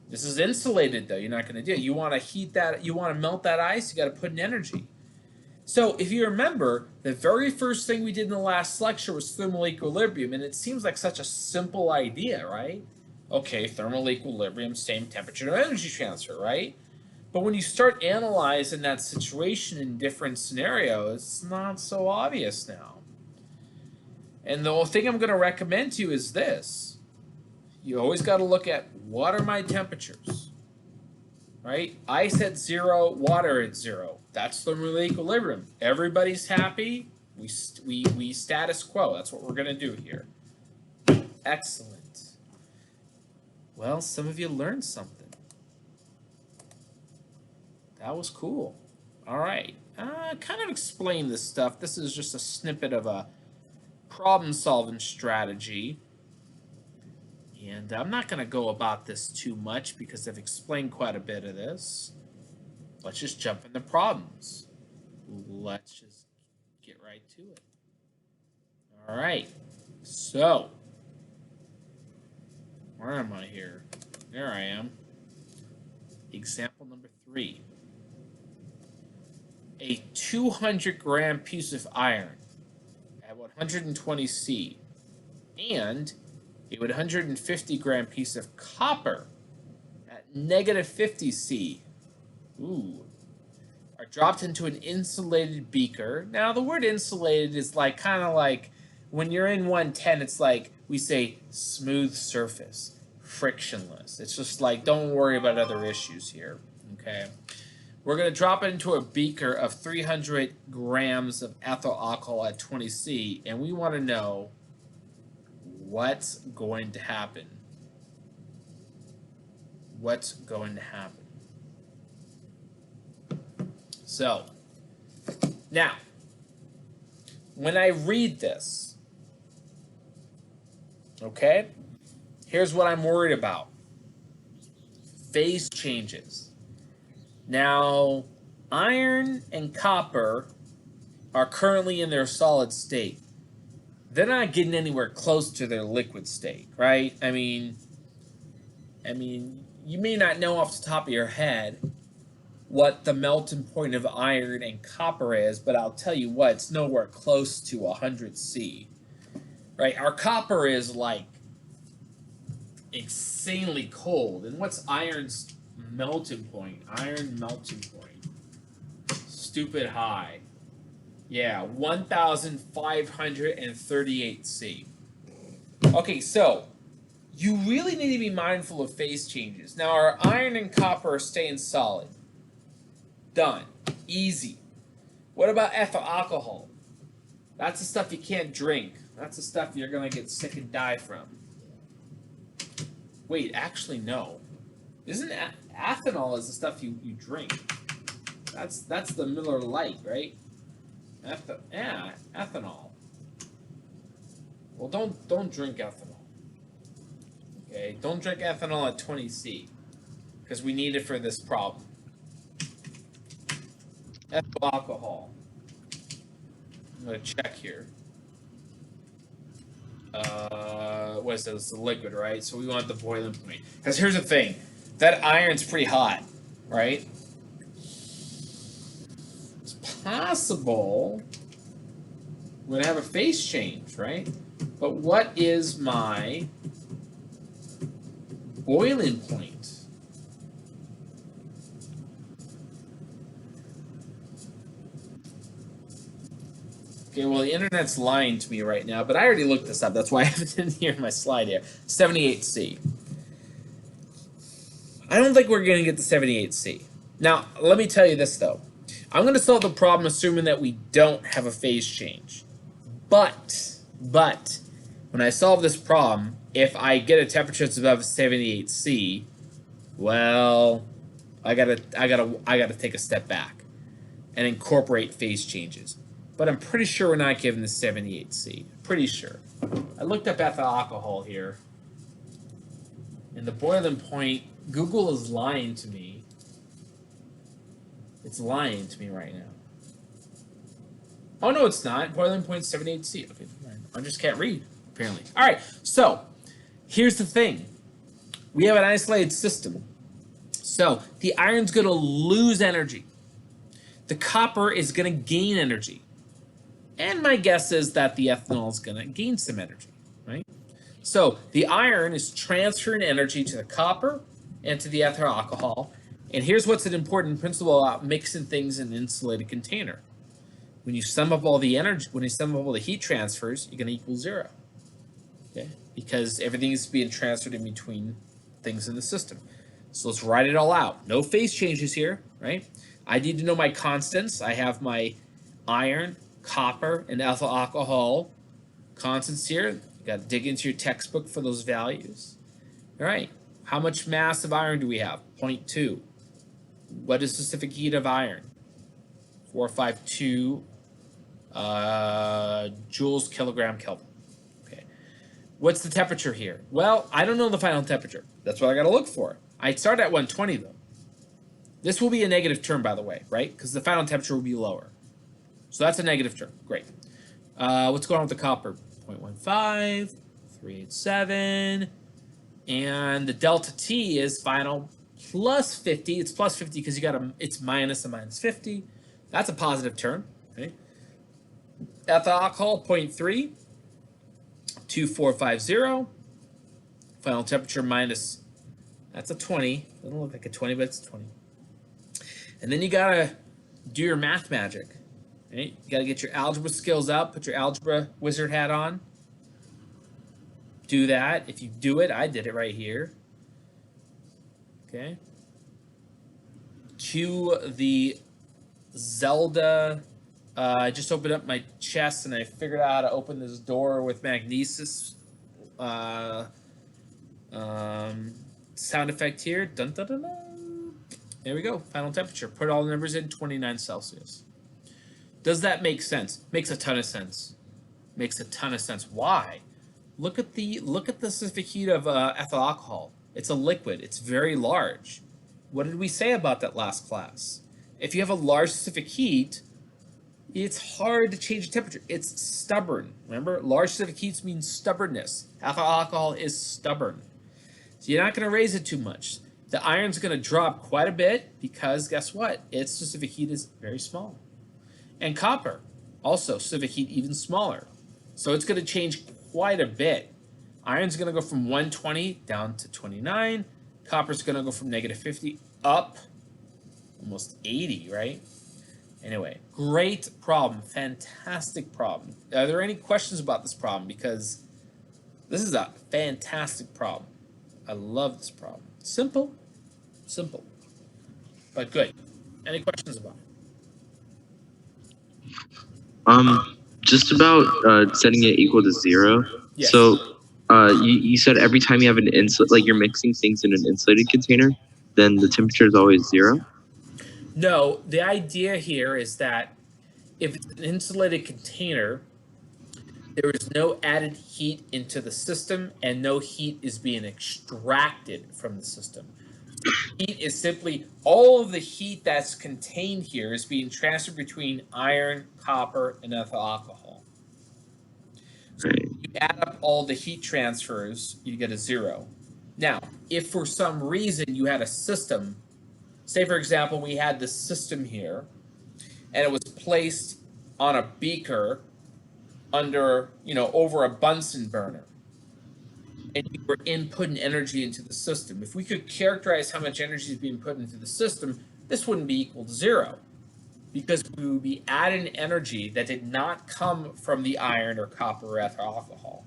This is insulated, though. You're not going to do it. You want to heat that, you want to melt that ice, you got to put in energy. So if you remember, the very first thing we did in the last lecture was thermal equilibrium, and it seems like such a simple idea, right? Okay, thermal equilibrium, same temperature, no energy transfer, right? But when you start analyzing that situation in different scenarios, it's not so obvious now. And the thing I'm going to recommend to you is this. You always got to look at, what are my temperatures? Right? Ice at 0, water at 0. That's thermal equilibrium. Everybody's happy. We status quo. That's what we're going to do here. Excellent. Well, some of you learned something. That was cool. All right. Kind of explain this stuff. This is just a snippet of a problem-solving strategy. And I'm not going to go about this too much because I've explained quite a bit of this. Let's just jump into problems. Let's just get right to it. All right. So, where am I here? There I am. Example number 3. A 200-gram piece of iron at 120 C and a 150-gram piece of copper at -50 C are dropped into an insulated beaker. Now, the word insulated is like kind of like when you're in 110, it's like we say smooth surface, frictionless. It's just like, don't worry about other issues here, okay? We're going to drop it into a beaker of 300 grams of ethyl alcohol at 20 C, and we want to know what's going to happen. What's going to happen? So, now, when I read this, okay, here's what I'm worried about. Phase changes. Now, iron and copper are currently in their solid state. They're not getting anywhere close to their liquid state, right? I mean, you may not know off the top of your head what the melting point of iron and copper is, but I'll tell you what, it's nowhere close to 100 C, right? Our copper is like insanely cold. And what's iron's melting point? Iron melting point. Stupid high. Yeah, 1,538 C. Okay, so you really need to be mindful of phase changes. Now, our iron and copper are staying solid. Done. Easy. What about ethyl alcohol? That's the stuff you can't drink. That's the stuff you're going to get sick and die from. Wait, actually, no. Isn't ethanol is the stuff you drink? That's the Miller Lite, right? Ethanol. Well, don't drink ethanol. Okay, don't drink ethanol at 20 C, because we need it for this problem. Ethyl alcohol. I'm gonna check here. What is this? The liquid, right? So we want the boiling point. Because here's the thing, that iron's pretty hot, right? It's possible we're gonna have a phase change, right? But what is my boiling point. Okay, well, the internet's lying to me right now, but I already looked this up. That's why I have it in here in my slide here. 78C. I don't think we're going to get the 78C. Now, let me tell you this, though. I'm going to solve the problem assuming that we don't have a phase change. But, when I solve this problem, if I get a temperature that's above 78C, well, I gotta take a step back and incorporate phase changes. But I'm pretty sure we're not given the 78C. Pretty sure. I looked up ethyl alcohol here. And the boiling point, Google is lying to me. It's lying to me right now. Oh, no, it's not. Boiling point 78C. Okay, I just can't read, apparently. All right, so here's the thing. We have an isolated system. So the iron's going to lose energy. The copper is going to gain energy. And my guess is that the ethanol is going to gain some energy, right? So the iron is transferring energy to the copper and to the ethyl alcohol. And here's what's an important principle about mixing things in an insulated container. When you sum up all the energy, when you sum up all the heat transfers, you're going to equal 0. Okay? Because everything is being transferred in between things in the system. So let's write it all out. No phase changes here, right? I need to know my constants. I have my iron, copper, and ethyl alcohol constants here. You got to dig into your textbook for those values. All right. How much mass of iron do we have? 0.2. What is the specific heat of iron? 452 joules kilogram Kelvin. Okay. What's the temperature here? Well, I don't know the final temperature. That's what I got to look for. I start at 120 though. This will be a negative term, by the way, right? Because the final temperature will be lower. So that's a negative term. Great. What's going on with the copper? 0.15, 387, and the delta T is final plus 50. It's plus 50 because you got it's minus a minus 50. That's a positive term. Okay. Ethyl alcohol 0.3, 2450. Final temperature minus, that's a 20. Doesn't look like a 20, but it's 20. And then you gotta do your math magic. Right? You gotta get your algebra skills out, put your algebra wizard hat on. Do that. If you do it, I did it right here. Okay. Cue the Zelda. I just opened up my chest and I figured out how to open this door with magnesis. Sound effect here. Dun, dun, dun, dun. There we go. Final temperature. Put all the numbers in. 29 Celsius. Does that make sense? Makes a ton of sense. Makes a ton of sense. Why? Look at the specific heat of ethyl alcohol. It's a liquid. It's very large. What did we say about that last class? If you have a large specific heat, it's hard to change the temperature. It's stubborn. Remember, large specific heats means stubbornness. Ethyl alcohol is stubborn. So you're not going to raise it too much. The iron's going to drop quite a bit because guess what? Its specific heat is very small. And copper, also specific heat even smaller. So it's going to change quite a bit. Iron's going to go from 120 down to 29. Copper's going to go from negative 50 up almost 80, right? Anyway, great problem. Fantastic problem. Are there any questions about this problem? Because this is a fantastic problem. I love this problem. Simple, but good. Any questions about it? Just about setting it equal to 0. Yes. So you said every time you have an like you're mixing things in an insulated container, then the temperature is always 0? No, the idea here is that if it's an insulated container, there is no added heat into the system and no heat is being extracted from the system. Heat is simply all of the heat that's contained here is being transferred between iron, copper, and ethyl alcohol. So Right. you add up all the heat transfers, you get a 0. Now, if for some reason you had a system, say for example we had this system here, and it was placed on a beaker under, over a Bunsen burner. and you were inputting energy into the system. If we could characterize how much energy is being put into the system, this wouldn't be equal to zero, because we would be adding energy that did not come from the iron or copper or ethyl alcohol.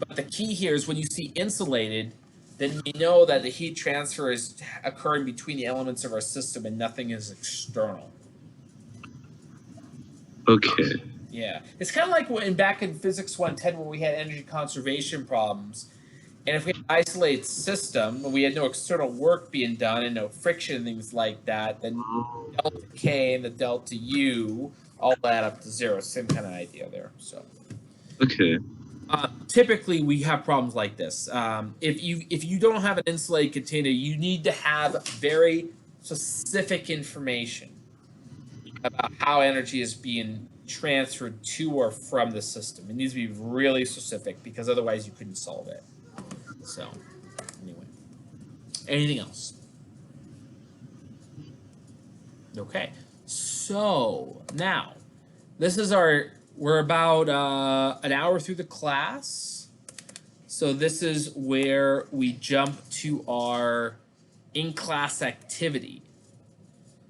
But the key here is when you see insulated, then we know that the heat transfer is occurring between the elements of our system and nothing is external. Okay. Yeah. It's kind of like when back in Physics 110 when we had energy conservation problems. And if we had an isolated system, and we had no external work being done and no friction and things like that, then delta K and the delta U all add up to zero. Same kind of idea there. So. Okay. Typically, we have problems like this. If you don't have an insulated container, you need to have very specific information about how energy is being transferred to or from the system. It needs to be really specific because otherwise you couldn't solve it. So, anyway, anything else? Okay, so now this is we're about an hour through the class. So this is where we jump to our in-class activity.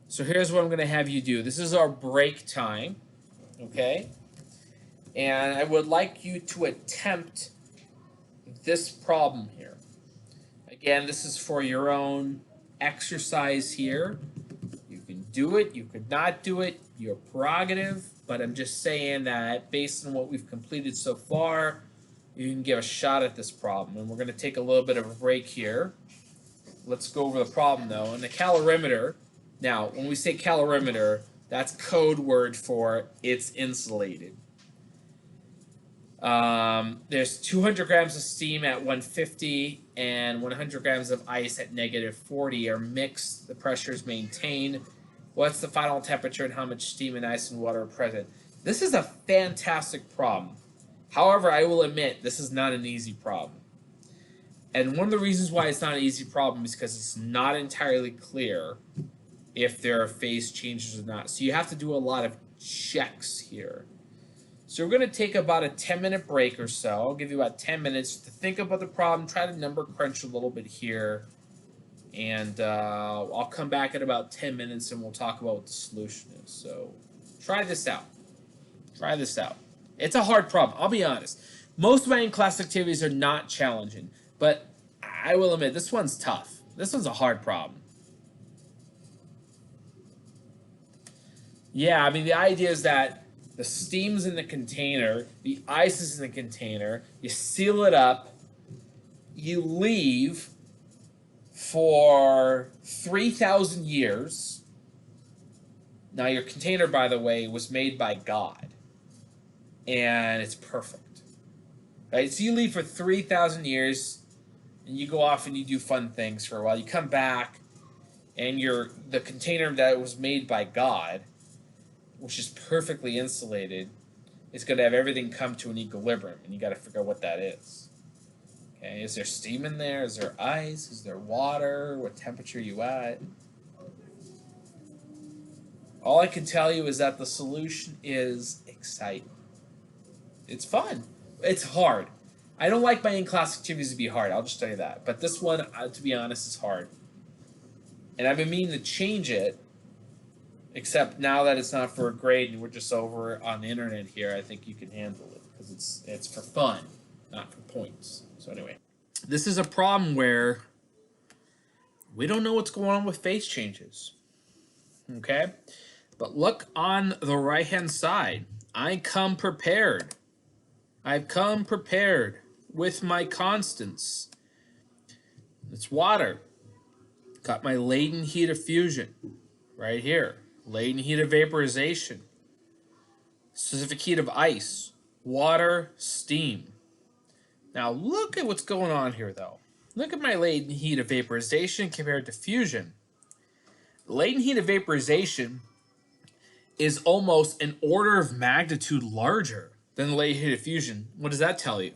So here's what I'm going to have you do. This is our break time, okay? And I would like you to attempt this problem here. Again, this is for your own exercise here. You can do it, you could not do it, your prerogative, but I'm just saying that based on what we've completed so far, you can give a shot at this problem. And we're going to take a little bit of a break here. Let's go over the problem though. And the calorimeter, now when we say calorimeter, that's code word for it's insulated. There's 200 grams of steam at 150 and 100 grams of ice at -40 are mixed. The pressure is maintained. What's the final temperature and how much steam and ice and water are present? This is a fantastic problem. However, I will admit this is not an easy problem. And one of the reasons why it's not an easy problem is because it's not entirely clear if there are phase changes or not. So you have to do a lot of checks here. So we're going to take about a 10-minute break or so. I'll give you about 10 minutes to think about the problem, try to number crunch a little bit here. And I'll come back in about 10 minutes and we'll talk about what the solution is. So try this out. Try this out. It's a hard problem, I'll be honest. Most of my in-class activities are not challenging, but I will admit this one's tough. This one's a hard problem. Yeah, I mean, the idea is that the steam's in the container, the ice is in the container, you seal it up, you leave for 3,000 years. Now, your container, by the way, was made by God, and it's perfect. Right? So you leave for 3,000 years, and you go off and you do fun things for a while. You come back, and the container that was made by God, which is perfectly insulated, is going to have everything come to an equilibrium, and you got to figure out what that is. Okay, is there steam in there? Is there ice? Is there water? What temperature are you at? All I can tell you is that the solution is exciting. It's fun. It's hard. I don't like my in-class activities to be hard. I'll just tell you that. But this one, to be honest, is hard. And I've been meaning to change it, except now that it's not for a grade and we're just over on the internet here, I think you can handle it because it's for fun, not for points. So anyway, this is a problem where we don't know what's going on with phase changes. Okay? But look on the right-hand side. I come prepared. I've come prepared with my constants. It's water. Got my latent heat of fusion right here. Latent heat of vaporization. Specific heat of ice. Water, steam. Now look at what's going on here though. Look at my latent heat of vaporization compared to fusion. Latent heat of vaporization is almost an order of magnitude larger than the latent heat of fusion. What does that tell you?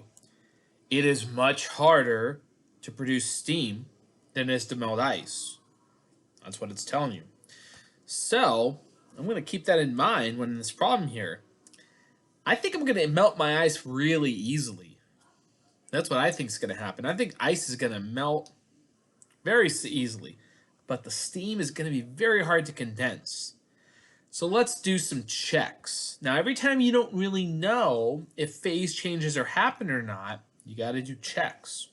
It is much harder to produce steam than it is to melt ice. That's what it's telling you. So I'm going to keep that in mind when in this problem here. I think I'm going to melt my ice really easily. That's what I think is going to happen. I think ice is going to melt very easily, but the steam is going to be very hard to condense. So let's do some checks. Now, every time you don't really know if phase changes are happening or not, you got to do checks.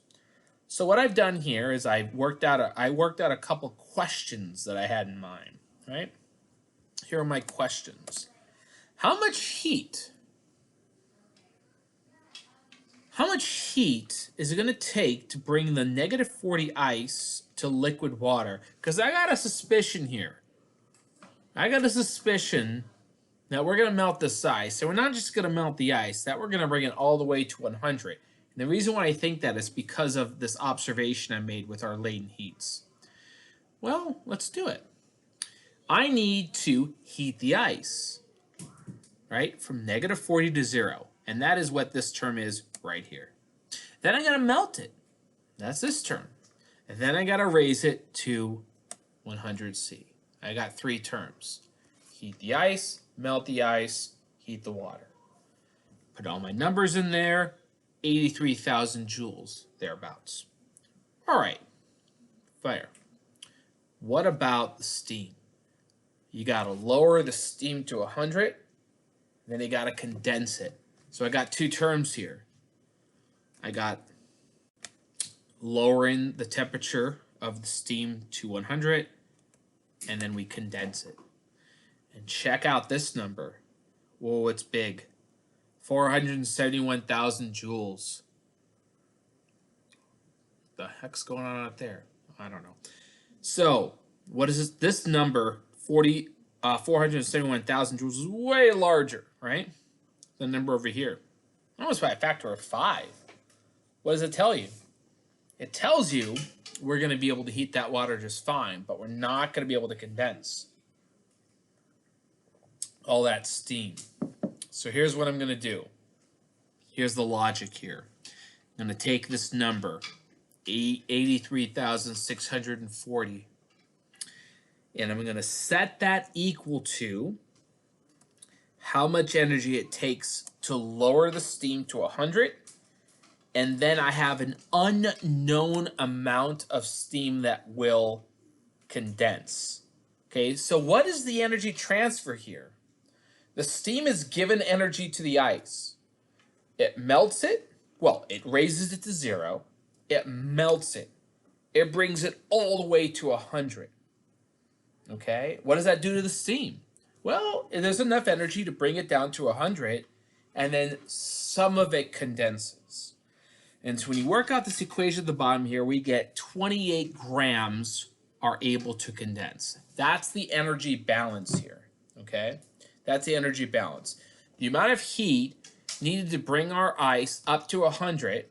So what I've done here is I worked out a couple questions that I had in mind, right? Here are my questions. How much heat is it going to take to bring the -40 ice to liquid water? Because I got a suspicion here. I got a suspicion that we're going to melt this ice. And we're not just going to melt the ice, that we're going to bring it all the way to 100. And the reason why I think that is because of this observation I made with our latent heats. Well, let's do it. I need to heat the ice, right, from -40 to 0. And that is what this term is right here. Then I got to melt it. That's this term. And then I got to raise it to 100C. I got 3 terms. Heat the ice, melt the ice, heat the water. Put all my numbers in there, 83,000 joules, thereabouts. All right, fire. What about the steam? You got to lower the steam to 100, then you got to condense it. So I got 2 terms here. I got lowering the temperature of the steam to 100, and then we condense it. And check out this number. Whoa, it's big. 471,000 joules. The heck's going on out there? I don't know. So, what is this? This number, 471,000 joules, is way larger, right? The number over here. Almost by a factor of 5. What does it tell you? It tells you we're going to be able to heat that water just fine, but we're not going to be able to condense all that steam. So here's what I'm going to do. Here's the logic here. I'm going to take this number, 83,640, and I'm going to set that equal to how much energy it takes to lower the steam to 100, and then I have an unknown amount of steam that will condense. Okay, so what is the energy transfer here? The steam is given energy to the ice. It melts it. Well, it raises it to 0. It melts it. It brings it all the way to 100. Okay? What does that do to the steam? Well, there's enough energy to bring it down to 100, and then some of it condenses. And so when you work out this equation at the bottom here, we get 28 grams are able to condense. That's the energy balance here. Okay? That's the energy balance. The amount of heat needed to bring our ice up to 100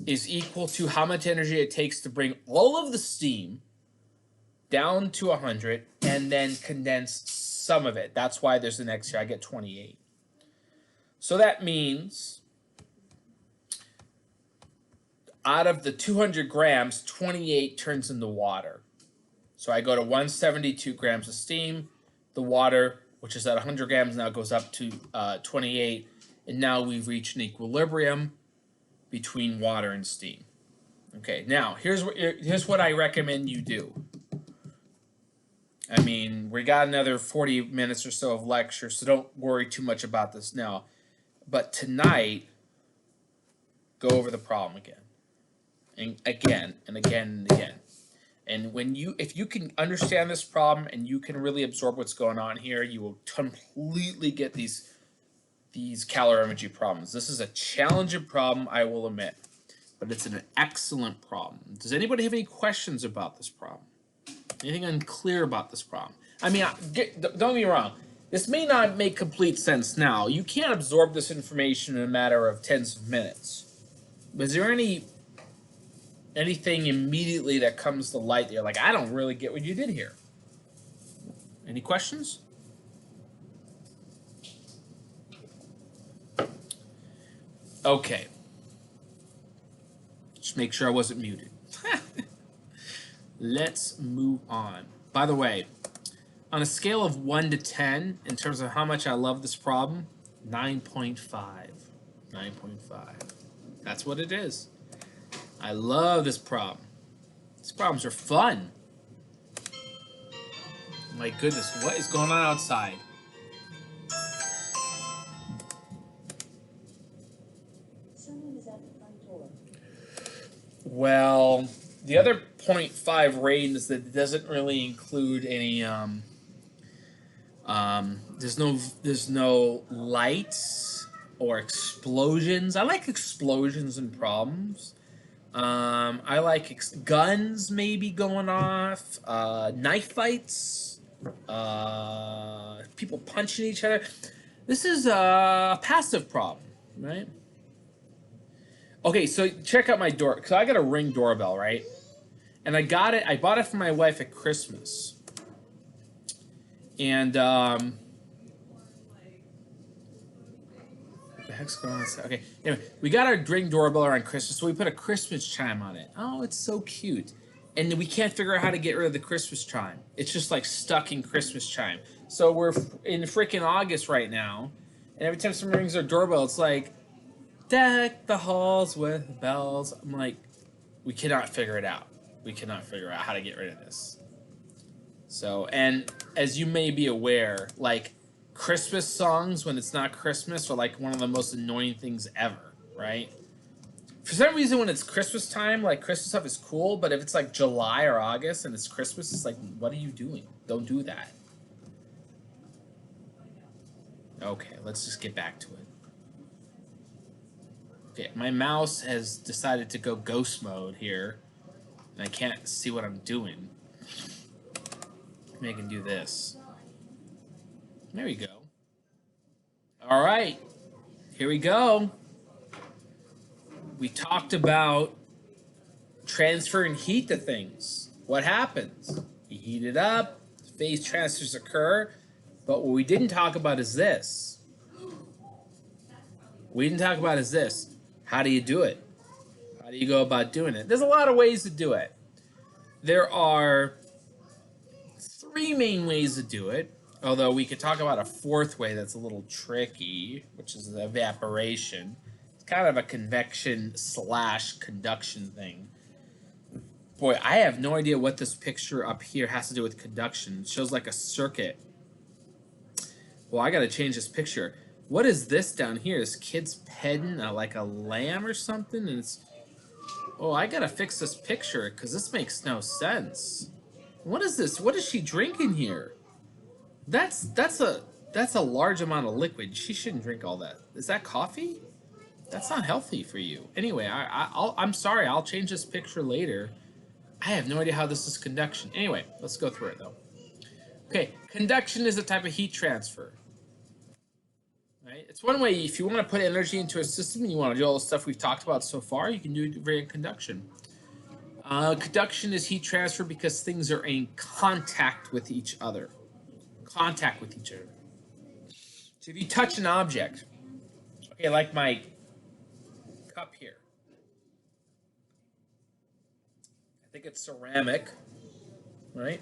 is equal to how much energy it takes to bring all of the steam down to 100 and then condense some of it. That's why there's an X here. I get 28. So that means out of the 200 grams, 28 turns into water. So I go to 172 grams of steam. The water, which is at 100 grams, now goes up to 28. And now we've reached an equilibrium between water and steam. Okay, now here's what I recommend you do. I mean, we got another 40 minutes or so of lecture, so don't worry too much about this now. But tonight, go over the problem again. And again, and again, and again. And if you can understand this problem and you can really absorb what's going on here, you will completely get these calorimetry problems. This is a challenging problem, I will admit, but it's an excellent problem. Does anybody have any questions about this problem? Anything unclear about this problem? I mean, don't get me wrong. This may not make complete sense now. You can't absorb this information in a matter of tens of minutes. But is there anything immediately that comes to light that you're like, I don't really get what you did here? Any questions? Okay. Just make sure I wasn't muted. Let's move on. By the way, on a scale of 1 to 10, in terms of how much I love this problem, 9.5. 9.5. That's what it is. I love this problem. These problems are fun. My goodness, what is going on outside? Someone is at the front door. Well, the other 0.5 rain is that it doesn't really include any there's no lights or explosions. I like explosions and problems. I like guns maybe going off, knife fights, people punching each other. This is a passive problem, right? Okay, so check out my door. Because I got a Ring doorbell, right? And I bought it for my wife at Christmas. And, what the heck's going on? Okay, anyway, we got our Ring doorbell around Christmas, so we put a Christmas chime on it. Oh, it's so cute. And we can't figure out how to get rid of the Christmas chime. It's just like stuck in Christmas chime. So we're in freaking August right now, and every time someone rings their doorbell, it's like, deck the halls with bells. I'm like, we cannot figure it out. We cannot figure out how to get rid of this. So, and as you may be aware, like Christmas songs when it's not Christmas are like one of the most annoying things ever, right? For some reason, when it's Christmas time, like Christmas stuff is cool, but if it's like July or August and it's Christmas, it's like, what are you doing? Don't do that. Okay, let's just get back to it. Okay, my mouse has decided to go ghost mode here, and I can't see what I'm doing. Maybe I can do this. There we go. All right, here we go. We talked about transferring heat to things. What happens? You heat it up, phase transfers occur, but what we didn't talk about is this. How do you do it? How do you go about doing it? There's a lot of ways to do it. There are 3 main ways to do it, although we could talk about a 4th way that's a little tricky, which is evaporation. It's kind of a convection/conduction thing. Boy, I have no idea what this picture up here has to do with conduction. It shows like a circuit. Well, I gotta change this picture. What is this down here? This kid's petting like a lamb or something, and it's... Oh, I gotta fix this picture because this makes no sense. What is this? What is she drinking here? That's a large amount of liquid. She shouldn't drink all that. Is that coffee? That's not healthy for you. Anyway, I'm sorry. I'll change this picture later. I have no idea how this is conduction. Anyway, let's go through it though. Okay, conduction is a type of heat transfer. Right? It's one way. If you want to put energy into a system and you want to do all the stuff we've talked about so far, you can do it via conduction. Conduction is heat transfer because things are in contact with each other. So if you touch an object, okay, like my cup here. I think it's ceramic, right?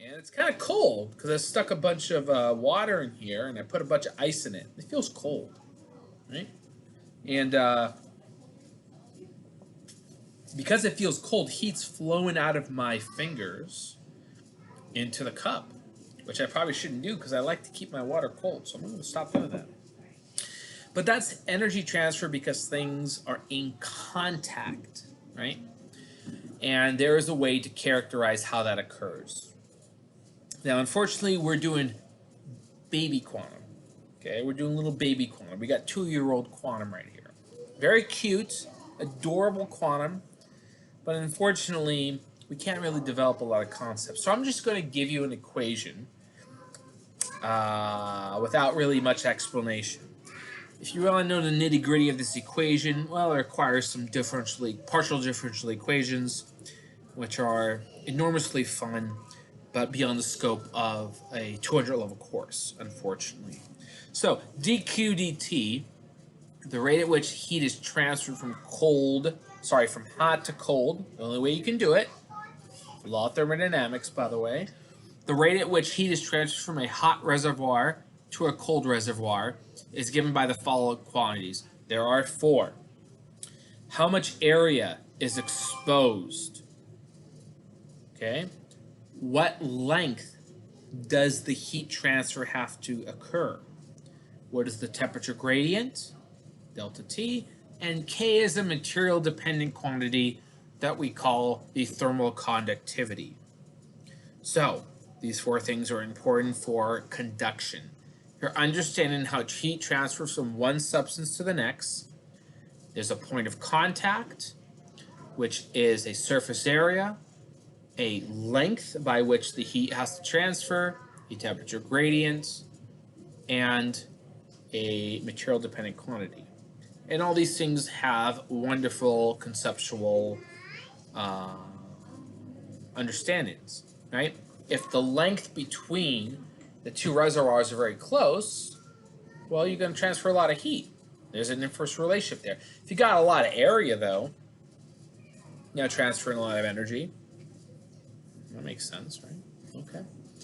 And it's kind of cold because I stuck a bunch of water in here and I put a bunch of ice in it. It feels cold, right? And because it feels cold, heat's flowing out of my fingers into the cup, which I probably shouldn't do because I like to keep my water cold. So I'm going to stop doing that. But that's energy transfer because things are in contact, right? And there is a way to characterize how that occurs. Now, unfortunately, we're doing baby quantum. Okay, we're doing little baby quantum. We got 2-year-old quantum right here. Very cute, adorable quantum, but unfortunately, we can't really develop a lot of concepts. So I'm just going to give you an equation without really much explanation. If you want to know the nitty-gritty of this equation, well, it requires some partial differential equations, which are enormously fun, but beyond the scope of a 200-level course, unfortunately. So, dq dt, the rate at which heat is transferred from hot to cold, the only way you can do it, law of thermodynamics, by the way, the rate at which heat is transferred from a hot reservoir to a cold reservoir is given by the following quantities. There are 4. How much area is exposed? Okay. What length does the heat transfer have to occur? What is the temperature gradient? Delta T. And K is a material dependent quantity that we call the thermal conductivity. So these four things are important for conduction. You're understanding how heat transfers from one substance to the next. There's a point of contact, which is a surface area, a length by which the heat has to transfer, a temperature gradient, and a material dependent quantity. And all these things have wonderful conceptual understandings, right? If the length between the two reservoirs are very close, well, you're going to transfer a lot of heat. There's an inverse relationship there. If you got a lot of area, though, transferring a lot of energy. That makes sense, right? Okay.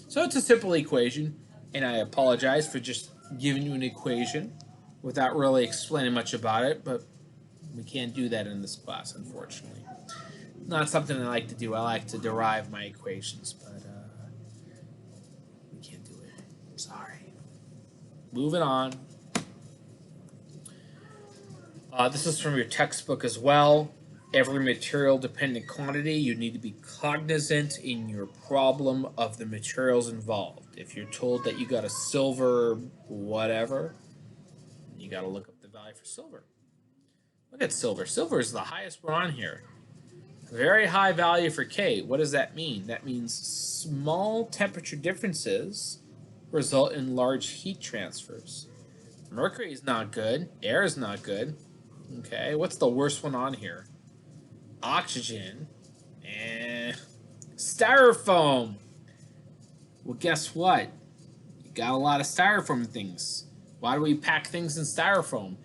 So it's a simple equation, and I apologize for just giving you an equation without really explaining much about it, but we can't do that in this class, unfortunately. Not something I like to do. I like to derive my equations, but we can't do it. Sorry. Moving on. This is from your textbook as well. Every material dependent quantity, you need to be cognizant in your problem of the materials involved. If you're told that you got a silver whatever, you got to look up the value for silver. Look at silver. Silver is the highest one on here. Very high value for K. What does that mean? That means small temperature differences result in large heat transfers. Mercury is not good. Air is not good. Okay, what's the worst one on here? Oxygen. Styrofoam. Well, guess what? You got a lot of styrofoam things. Why do we pack things in styrofoam?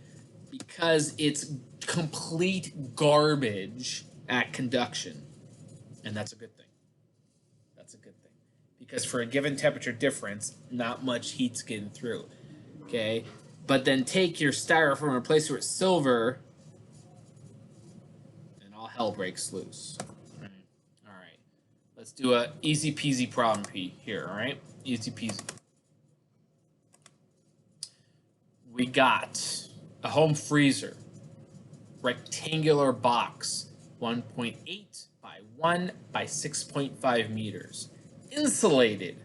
Because it's complete garbage at conduction. And that's a good thing. That's a good thing. Because for a given temperature difference, not much heat's getting through. Okay? But then take your styrofoam and replace it with silver, and all hell breaks loose. All right. Let's do a easy peasy problem here, all right? Easy peasy. We got a home freezer, rectangular box, 1.8 by 1 by 6.5 meters, insulated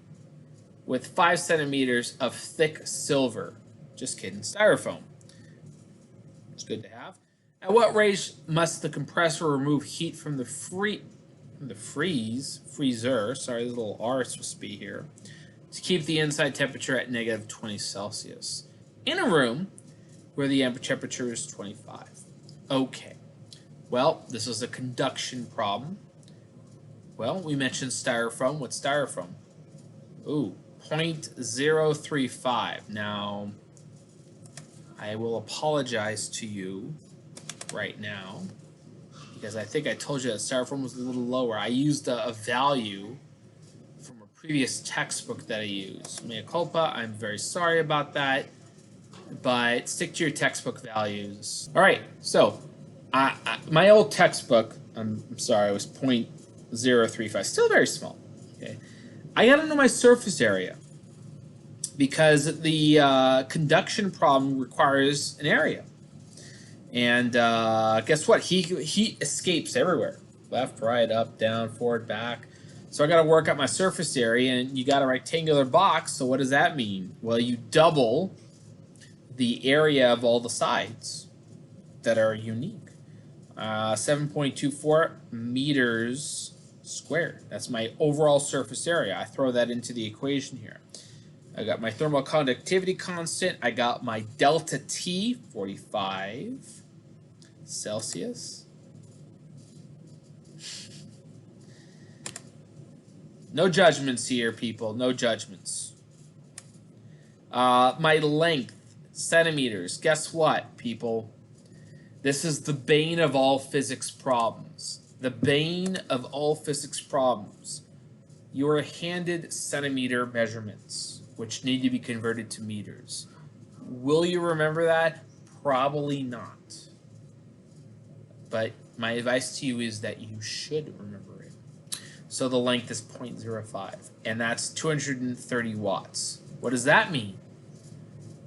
with 5 centimeters of thick silver. Just kidding, styrofoam. It's good to have. At what rate must the compressor remove heat from the freezer, sorry, the little R is supposed to be here, to keep the inside temperature at negative 20 Celsius in a room where the temperature is 25? Okay. Well, this is a conduction problem. Well, we mentioned styrofoam. What's styrofoam? Ooh, 0.035. Now, I will apologize to you right now because I think I told you that styrofoam was a little lower. I used a value from a previous textbook that I used. Mea culpa, I'm very sorry about that, but stick to your textbook values. All right, so my old textbook, I'm sorry, it was 0.035, still very small. Okay, I got to know my surface area, because the conduction problem requires an area. And guess what? Heat escapes everywhere. Left, right, up, down, forward, back. So I got to work out my surface area, and you got a rectangular box, so what does that mean? Well, you double the area of all the sides that are unique. 7.24 meters squared. That's my overall surface area. I throw that into the equation here. I got my thermal conductivity constant. I got my delta T, 45 Celsius. No judgments here, people. No judgments. My length, centimeters. Guess what, people? This is the bane of all physics problems. The bane of all physics problems. You are handed centimeter measurements, which need to be converted to meters. Will you remember that? Probably not. but my advice to you is that you should remember it. So the length is 0.05, and that's 230 watts. What does that mean?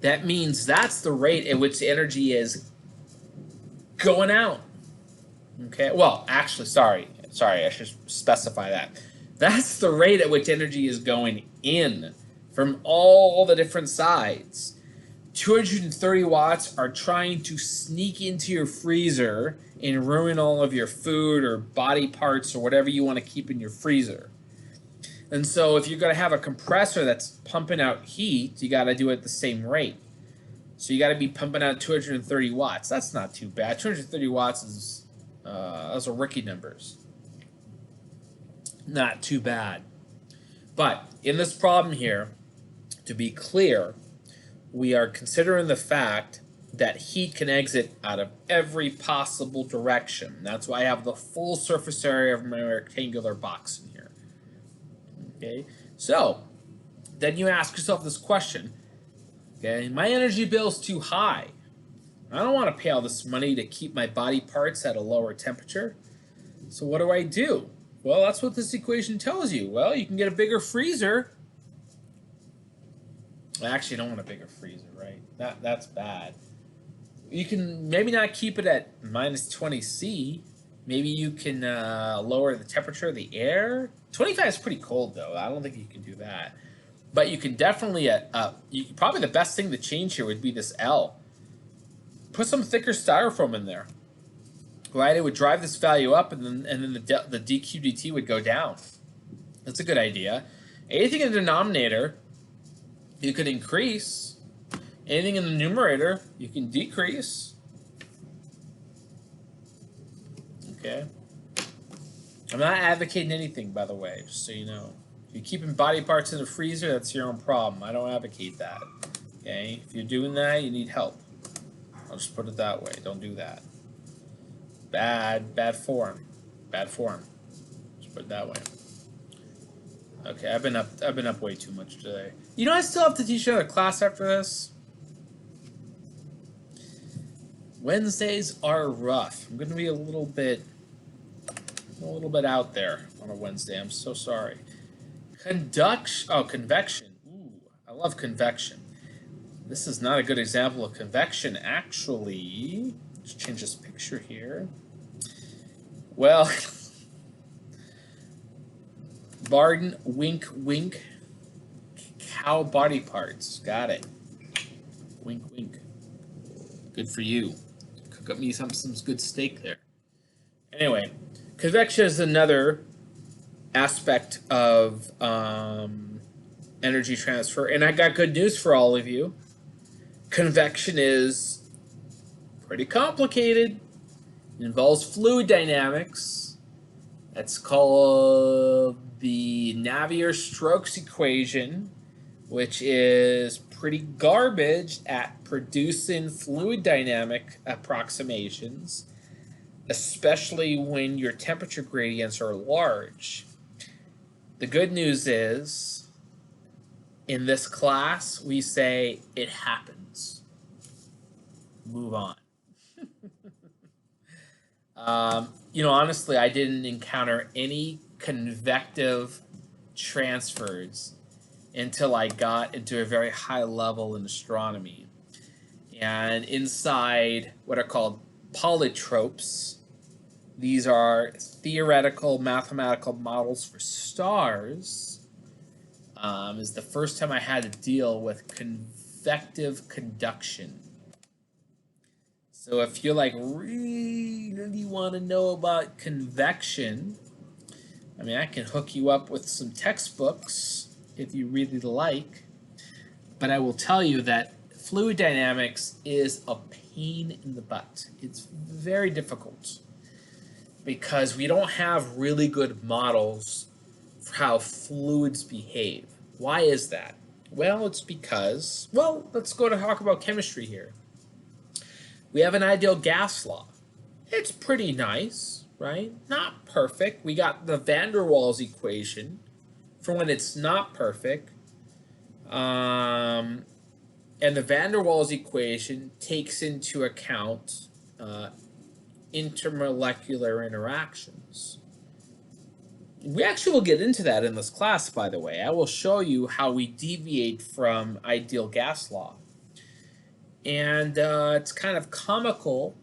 That means that's the rate at which the energy is going out. Okay, well, actually, sorry, I should specify that. That's the rate at which energy is going in from all the different sides. 230 watts are trying to sneak into your freezer and ruin all of your food or body parts or whatever you want to keep in your freezer. And so if you're going to have a compressor that's pumping out heat, you got to do it at the same rate. So you got to be pumping out 230 watts. That's not too bad. 230 watts is those are rookie numbers. Not too bad. But in this problem here, to be clear, we are considering the fact that heat can exit out of every possible direction. That's why I have the full surface area of my rectangular box in here. Okay, so then you ask yourself this question. Okay, my energy bill is too high. I don't want to pay all this money to keep my body parts at a lower temperature. So what do I do? Well, that's what this equation tells you. Well, you can get a bigger freezer. I actually don't want a bigger freezer, right? That's bad. You can maybe not keep it at minus 20 C. Maybe you can lower the temperature of the air. 25 is pretty cold, though. I don't think you can do that. But you can definitely, probably the best thing to change here would be this L. Put some thicker styrofoam in there. Right? It would drive this value up, and then the dq dt would go down. That's a good idea. Anything in the denominator, you could increase. Anything in the numerator, you can decrease. Okay. I'm not advocating anything, by the way, just so you know. If you're keeping body parts in the freezer, that's your own problem. I don't advocate that. Okay? If you're doing that, you need help. I'll just put it that way. Don't do that. Bad form. Bad form. Just put it that way. Okay, I've been up way too much today. You know, I still have to teach another class after this. Wednesdays are rough. I'm going to be a little bit out there on a Wednesday. I'm so sorry. Convection. Ooh, I love convection. This is not a good example of convection, actually. Let's change this picture here. Well, Barden, wink, wink. Cow body parts. Got it. Wink, wink. Good for you. Cook up me some good steak there. Anyway, convection is another aspect of energy transfer, and I got good news for all of you. Convection is pretty complicated. It involves fluid dynamics. That's called the Navier-Stokes equation, which is pretty garbage at producing fluid dynamic approximations, especially when your temperature gradients are large. The good news is, in this class, we say it happens. Move on. You know, honestly, I didn't encounter any convective transfers until I got into a very high level in astronomy. And inside what are called polytropes, these are theoretical mathematical models for stars, is the first time I had to deal with convective conduction. So if you like really want to know about convection, I mean, I can hook you up with some textbooks if you really like, but I will tell you that fluid dynamics is a pain in the butt. It's very difficult because we don't have really good models for how fluids behave. Why is that? Well, it's because, well, let's go to talk about chemistry here. We have an ideal gas law. It's pretty nice, right? Not perfect. We got the van der Waals equation for when it's not perfect. And the van der Waals equation takes into account intermolecular interactions. We actually will get into that in this class, by the way. I will show you how we deviate from ideal gas law. And it's kind of comical,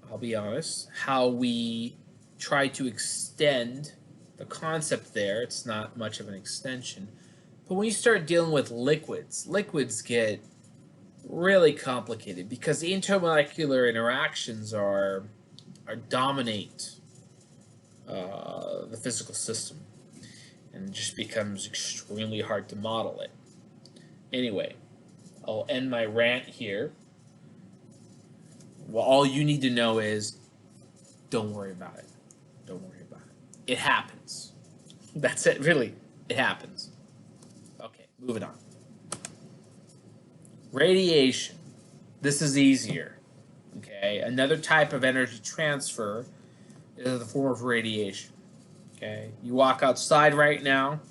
I'll be honest, how we try to extend the concept there. It's not much of an extension. But when you start dealing with liquids, liquids get really complicated because the intermolecular interactions dominate the physical system, and it just becomes extremely hard to model it. Anyway, I'll end my rant here. Well, all you need to know is don't worry about it. Don't worry about it. It happens. That's it, really. It happens. Okay, moving on. Radiation. This is easier. Okay, another type of energy transfer is the form of radiation. Okay, you walk outside right now,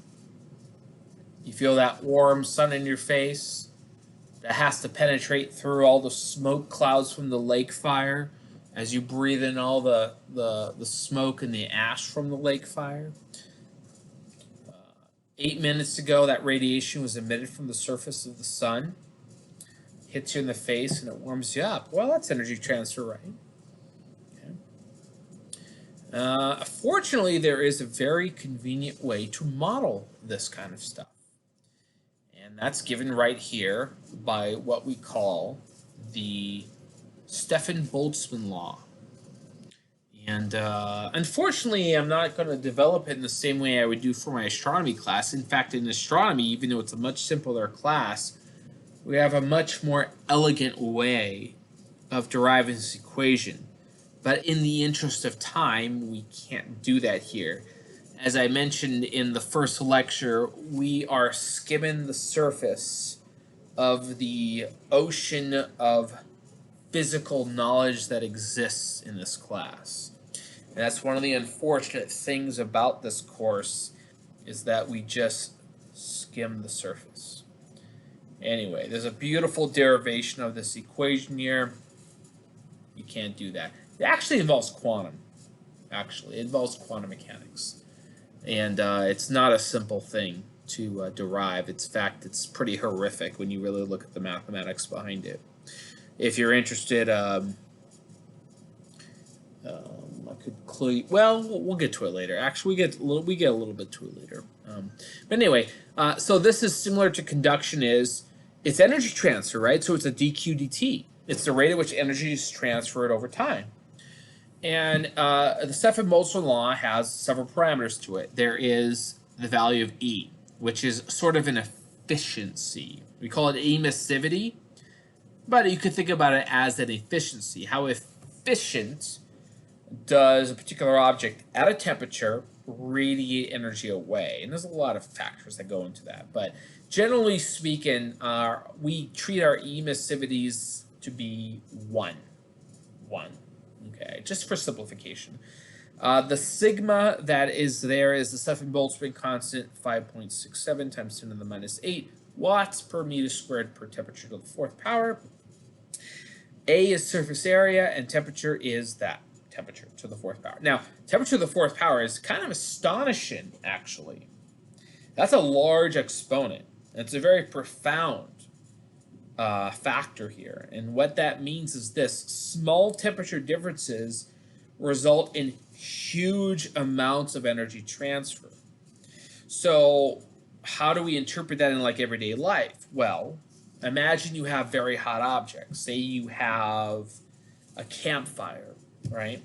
you feel that warm sun in your face that has to penetrate through all the smoke clouds from the lake fire as you breathe in all the smoke and the ash from the lake fire. 8 minutes ago, that radiation was emitted from the surface of the sun, hits you in the face, and it warms you up. Well, that's energy transfer, right? Fortunately, there is a very convenient way to model this kind of stuff. And that's given right here by what we call the Stefan-Boltzmann law. And unfortunately, I'm not going to develop it in the same way I would do for my astronomy class. In fact, in astronomy, even though it's a much simpler class, we have a much more elegant way of deriving this equation. But in the interest of time, we can't do that here. As I mentioned in the first lecture, we are skimming the surface of the ocean of physical knowledge that exists in this class. And that's one of the unfortunate things about this course, is that we just skim the surface. Anyway, there's a beautiful derivation of this equation here. You can't do that. It actually involves quantum. Actually, it involves quantum mechanics. And it's not a simple thing to derive. In fact, it's pretty horrific when you really look at the mathematics behind it. If you're interested, I could clue. Well, we'll get to it later. Actually, we get a little bit to it later. But anyway, so this is similar to conduction. It's energy transfer, right? So it's a dq dt. It's the rate at which energy is transferred over time. And the Stefan-Boltzmann law has several parameters to it. There is the value of E, which is sort of an efficiency. We call it emissivity, but you could think about it as an efficiency. How efficient does a particular object at a temperature radiate energy away? And there's a lot of factors that go into that. But generally speaking, we treat our emissivities to be one. Okay, just for simplification. The sigma that is there is the Stefan-Boltzmann constant, 5.67 times 10 to the minus 8 watts per meter squared per temperature to the fourth power. A is surface area, and temperature is that temperature to the fourth power. Now, temperature to the fourth power is kind of astonishing, actually. That's a large exponent. It's a very profound factor here. And what that means is this: small temperature differences result in huge amounts of energy transfer. So how do we interpret that in like everyday life? Well, imagine you have very hot objects. Say you have a campfire, right?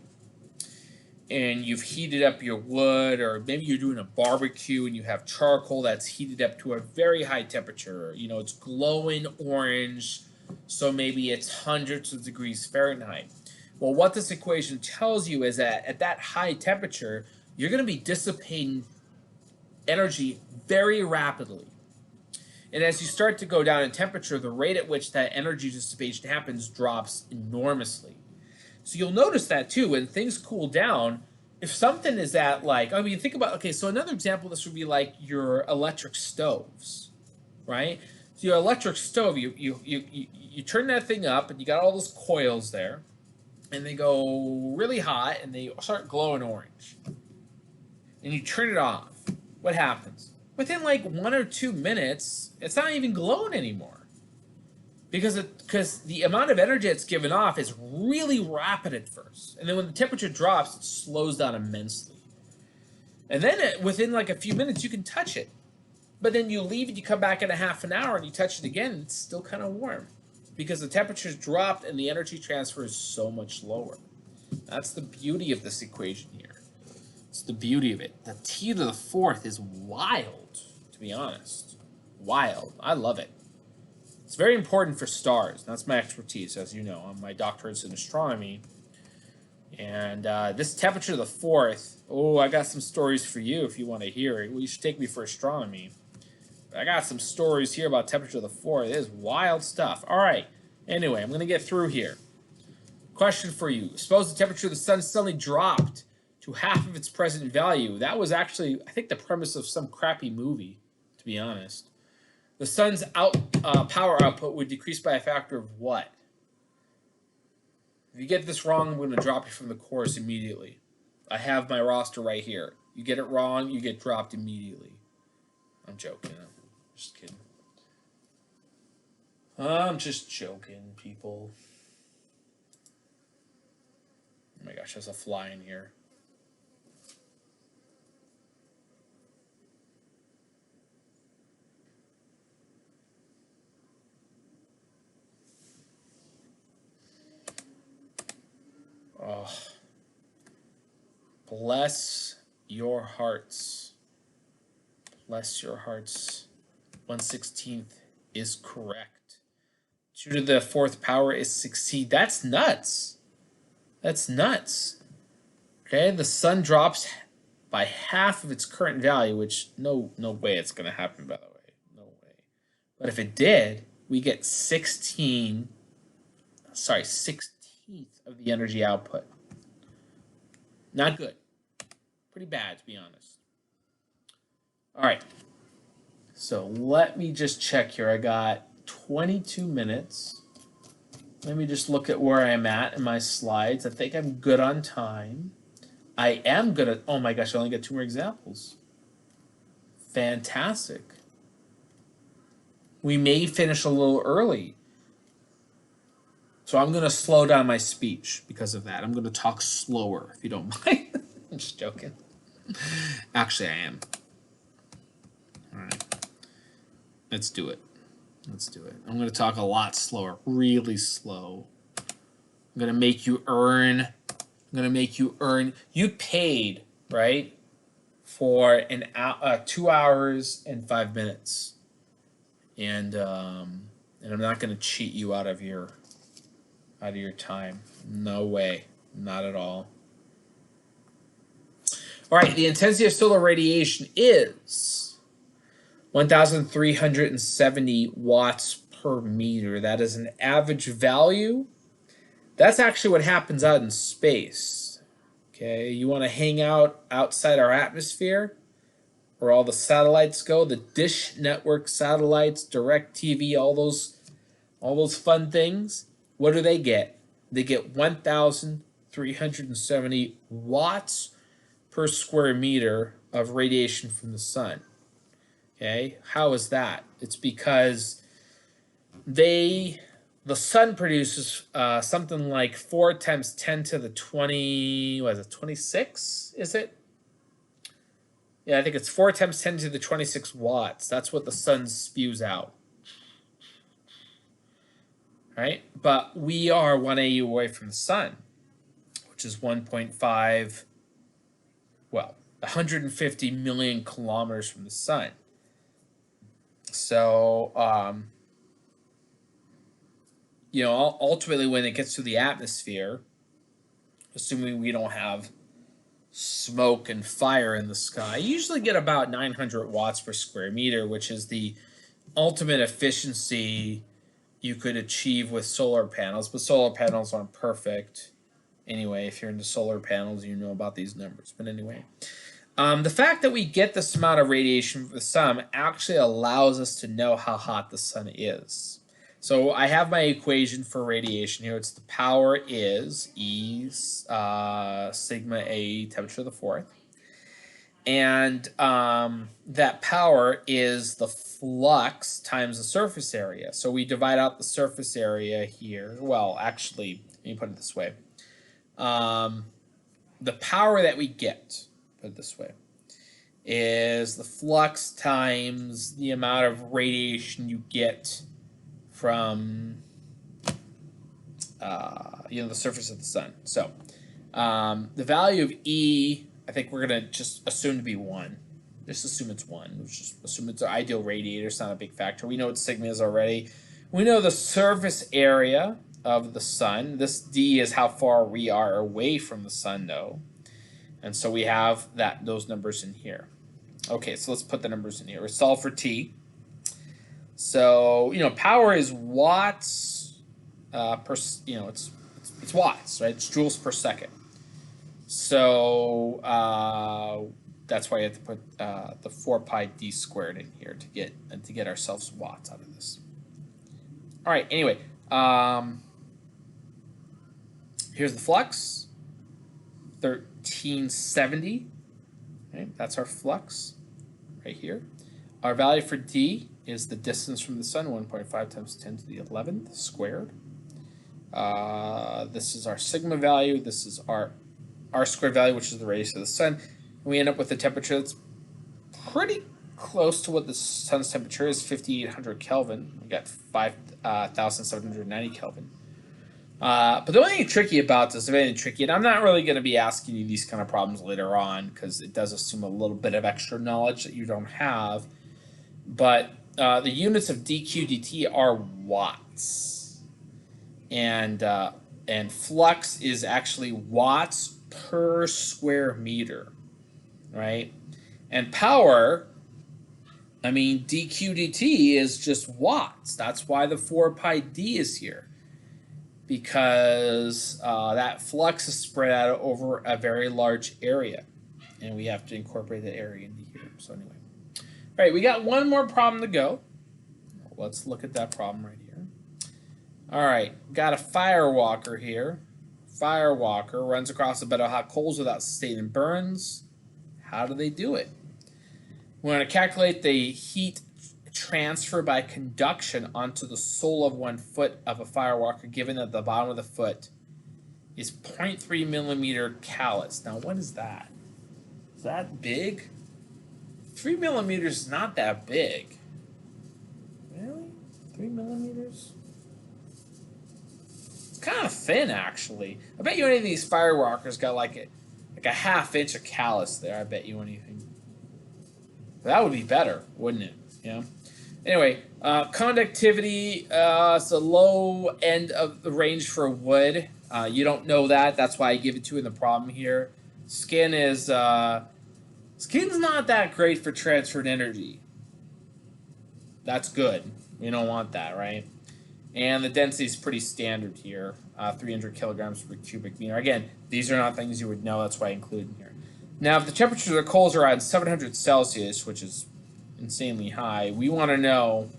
And you've heated up your wood, or maybe you're doing a barbecue and you have charcoal that's heated up to a very high temperature. You know, it's glowing orange, so maybe it's hundreds of degrees Fahrenheit. Well, what this equation tells you is that at that high temperature, you're going to be dissipating energy very rapidly. And as you start to go down in temperature, the rate at which that energy dissipation happens drops enormously. So you'll notice that too, when things cool down, if something is at like, I mean, think about, okay, so another example, this would be like your electric stoves, right? So your electric stove, you turn that thing up and you got all those coils there, and they go really hot and they start glowing orange. And you turn it off. What happens? Within like 1 or 2 minutes, it's not even glowing anymore. Because the amount of energy it's given off is really rapid at first. And then when the temperature drops, it slows down immensely. And then within like a few minutes, you can touch it. But then you leave it, you come back in a half an hour, and you touch it again, and it's still kind of warm. Because the temperature's dropped and the energy transfer is so much lower. That's the beauty of this equation here. It's the beauty of it. The t to the fourth is wild, to be honest. Wild. I love it. It's very important for stars. That's my expertise, as you know. My doctorate's in astronomy. And this temperature to the fourth, oh, I got some stories for you if you want to hear it. Well, you should take me for astronomy. I got some stories here about temperature of the fourth. It is wild stuff. All right. Anyway, I'm going to get through here. Question for you. Suppose the temperature of the sun suddenly dropped to half of its present value. That was actually, I think, the premise of some crappy movie, to be honest. The sun's power output would decrease by a factor of what? If you get this wrong, I'm going to drop you from the course immediately. I have my roster right here. You get it wrong, you get dropped immediately. I'm joking. I'm just kidding. I'm just joking, people. Oh my gosh, there's a fly in here. Oh. Bless your hearts. Bless your hearts. 1/16 is correct. 2 to the fourth power is 16. That's nuts. That's nuts. Okay, the sun drops by half of its current value, which no way it's going to happen, by the way. No way. But if it did, we get 16th of the energy output. Not good. Pretty bad, to be honest. All right. So let me just check here. I got 22 minutes. Let me just look at where I'm at in my slides. I think I'm good on time. I am good at, oh my gosh, I only got 2 more examples. Fantastic. We may finish a little early. So I'm going to slow down my speech because of that. I'm going to talk slower, if you don't mind. I'm just joking. Actually, I am. All right. Let's do it. Let's do it. I'm going to talk a lot slower, really slow. I'm going to make you earn. I'm going to make you earn. You paid, right, for 2 hours and 5 minutes. And I'm not going to cheat you out of your time. No way. Not at all. All right, the intensity of solar radiation is 1,370 watts per meter. That is an average value. That's actually what happens out in space. Okay, you want to hang out outside our atmosphere where all the satellites go, the Dish Network satellites, DirecTV, all those fun things. What do they get? They get 1,370 watts per square meter of radiation from the sun. Okay, how is that? It's because the sun produces something like 4 times 10 to the 20, what is it, 26, is it? Yeah, I think it's 4 times 10 to the 26 watts. That's what the sun spews out. Right? But we are 1 AU away from the sun, which is 150 million kilometers from the sun. So, ultimately when it gets to the atmosphere, assuming we don't have smoke and fire in the sky, you usually get about 900 watts per square meter, which is the ultimate efficiency you could achieve with solar panels, but solar panels aren't perfect. Anyway, if you're into solar panels, you know about these numbers. But anyway, the fact that we get this amount of radiation from the sun actually allows us to know how hot the sun is. So I have my equation for radiation here. It's the power is E sigma A temperature to the fourth. And that power is the flux times the surface area. So we divide out the surface area here. Well, actually, let me put it this way. The power that we get, put it this way, is the flux times the amount of radiation you get from the surface of the sun. So the value of E, I think we're gonna just assume to be 1. Just assume it's 1. Let's just assume it's our ideal radiator. It's not a big factor. We know what sigma is already. We know the surface area of the sun. This D is how far we are away from the sun, though. And so we have those numbers in here. Okay, so let's put the numbers in here. We solve for T. So, power is watts per, it's watts, right? It's joules per second. So that's why you have to put the 4 pi d squared in here to get ourselves watts out of this. All right, anyway, here's the flux, 1370. Okay, that's our flux right here. Our value for D is the distance from the sun, 1.5 times 10 to the 11th squared. This is our sigma value. This is our R squared value, which is the radius of the sun. And we end up with a temperature that's pretty close to what the sun's temperature is, 5,800 Kelvin. We got 5,790 Kelvin. But the only thing tricky about this, if anything tricky, and I'm not really going to be asking you these kind of problems later on because it does assume a little bit of extra knowledge that you don't have. But the units of dq dt are watts, and flux is actually watts per square meter, right? And power, I mean, dq dt is just watts. That's why the 4 pi d is here, because that flux is spread out over a very large area, and we have to incorporate that area into here. So anyway, all right, we got one more problem to go. Let's look at that problem right here. All right, got a fire walker here. Fire walker runs across a bed of hot coals without sustaining burns. How do they do it? We're going to calculate the heat transfer by conduction onto the sole of 1 foot of a fire walker, given that the bottom of the foot is 0.3 millimeter callus. Now, what is that? Is that big? 3 millimeters is not that big. Really? 3 millimeters? It's kind of thin, actually. I bet you any of these fire walkers got like a half-inch of callus there. I bet you anything. That would be better, wouldn't it? Yeah. Anyway, conductivity is the low end of the range for wood. You don't know that. That's why I give it to you in the problem here. Skin is skin's not that great for transferred energy. That's good. We don't want that, right? And the density is pretty standard here, 300 kilograms per cubic meter. Again, these are not things you would know. That's why I include in here. Now, if the temperature of the coals are at 700 Celsius, which is insanely high, we want to know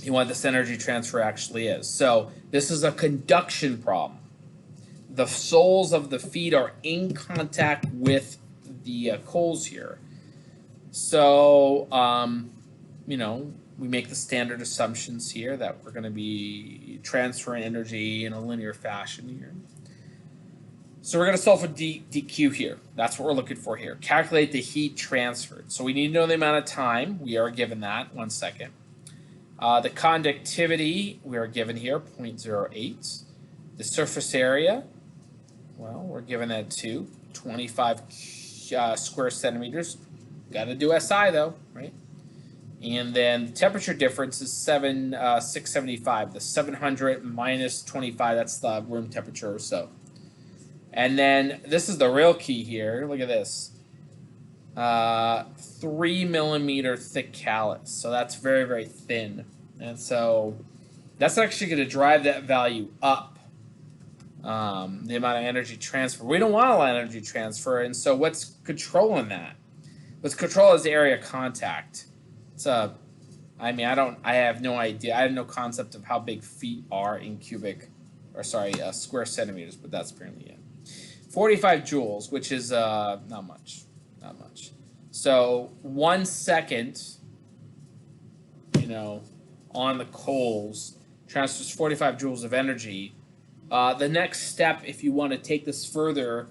what this energy transfer actually is. So this is a conduction problem. The soles of the feet are in contact with the coals here. So, we make the standard assumptions here that we're going to be transferring energy in a linear fashion here. So we're going to solve for dq here. That's what we're looking for here. Calculate the heat transferred. So we need to know the amount of time. We are given that. 1 second. The conductivity, we are given here, 0.08. The surface area, well, we're given that too, 25 square centimeters. Got to do SI though, right? And then the temperature difference is 675. The 700 minus 25, that's the room temperature or so. And then this is the real key here. Look at this. 3 millimeter thick callus. So that's very, very thin. And so that's actually going to drive that value up. The amount of energy transfer. We don't want a lot of energy transfer. And so what's controlling that? What's controlling is the area of contact. It's a I mean, I have no idea. I have no concept of how big feet are in square centimeters, but that's apparently it. 45 joules, which is not much. Not much. So 1 second, on the coals transfers 45 joules of energy. The next step, if you want to take this further,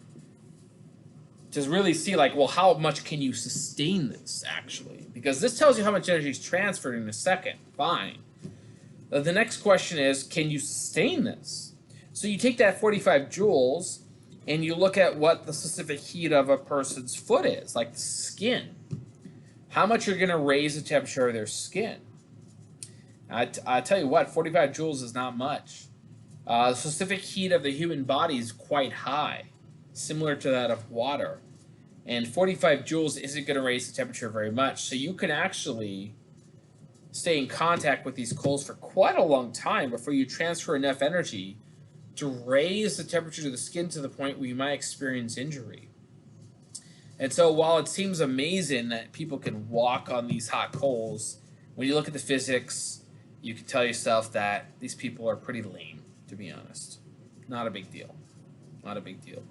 to really see, like, well, how much can you sustain this, actually? Because this tells you how much energy is transferred in a second. Fine. The next question is, can you sustain this? So you take that 45 joules, and you look at what the specific heat of a person's foot is, like the skin. How much you're going to raise the temperature of their skin. I tell you what, 45 joules is not much. The specific heat of the human body is quite high, similar to that of water. And 45 joules isn't going to raise the temperature very much. So you can actually stay in contact with these coals for quite a long time before you transfer enough energy to raise the temperature of the skin to the point where you might experience injury. And so while it seems amazing that people can walk on these hot coals, when you look at the physics, you can tell yourself that these people are pretty lame, to be honest. Not a big deal. Not a big deal.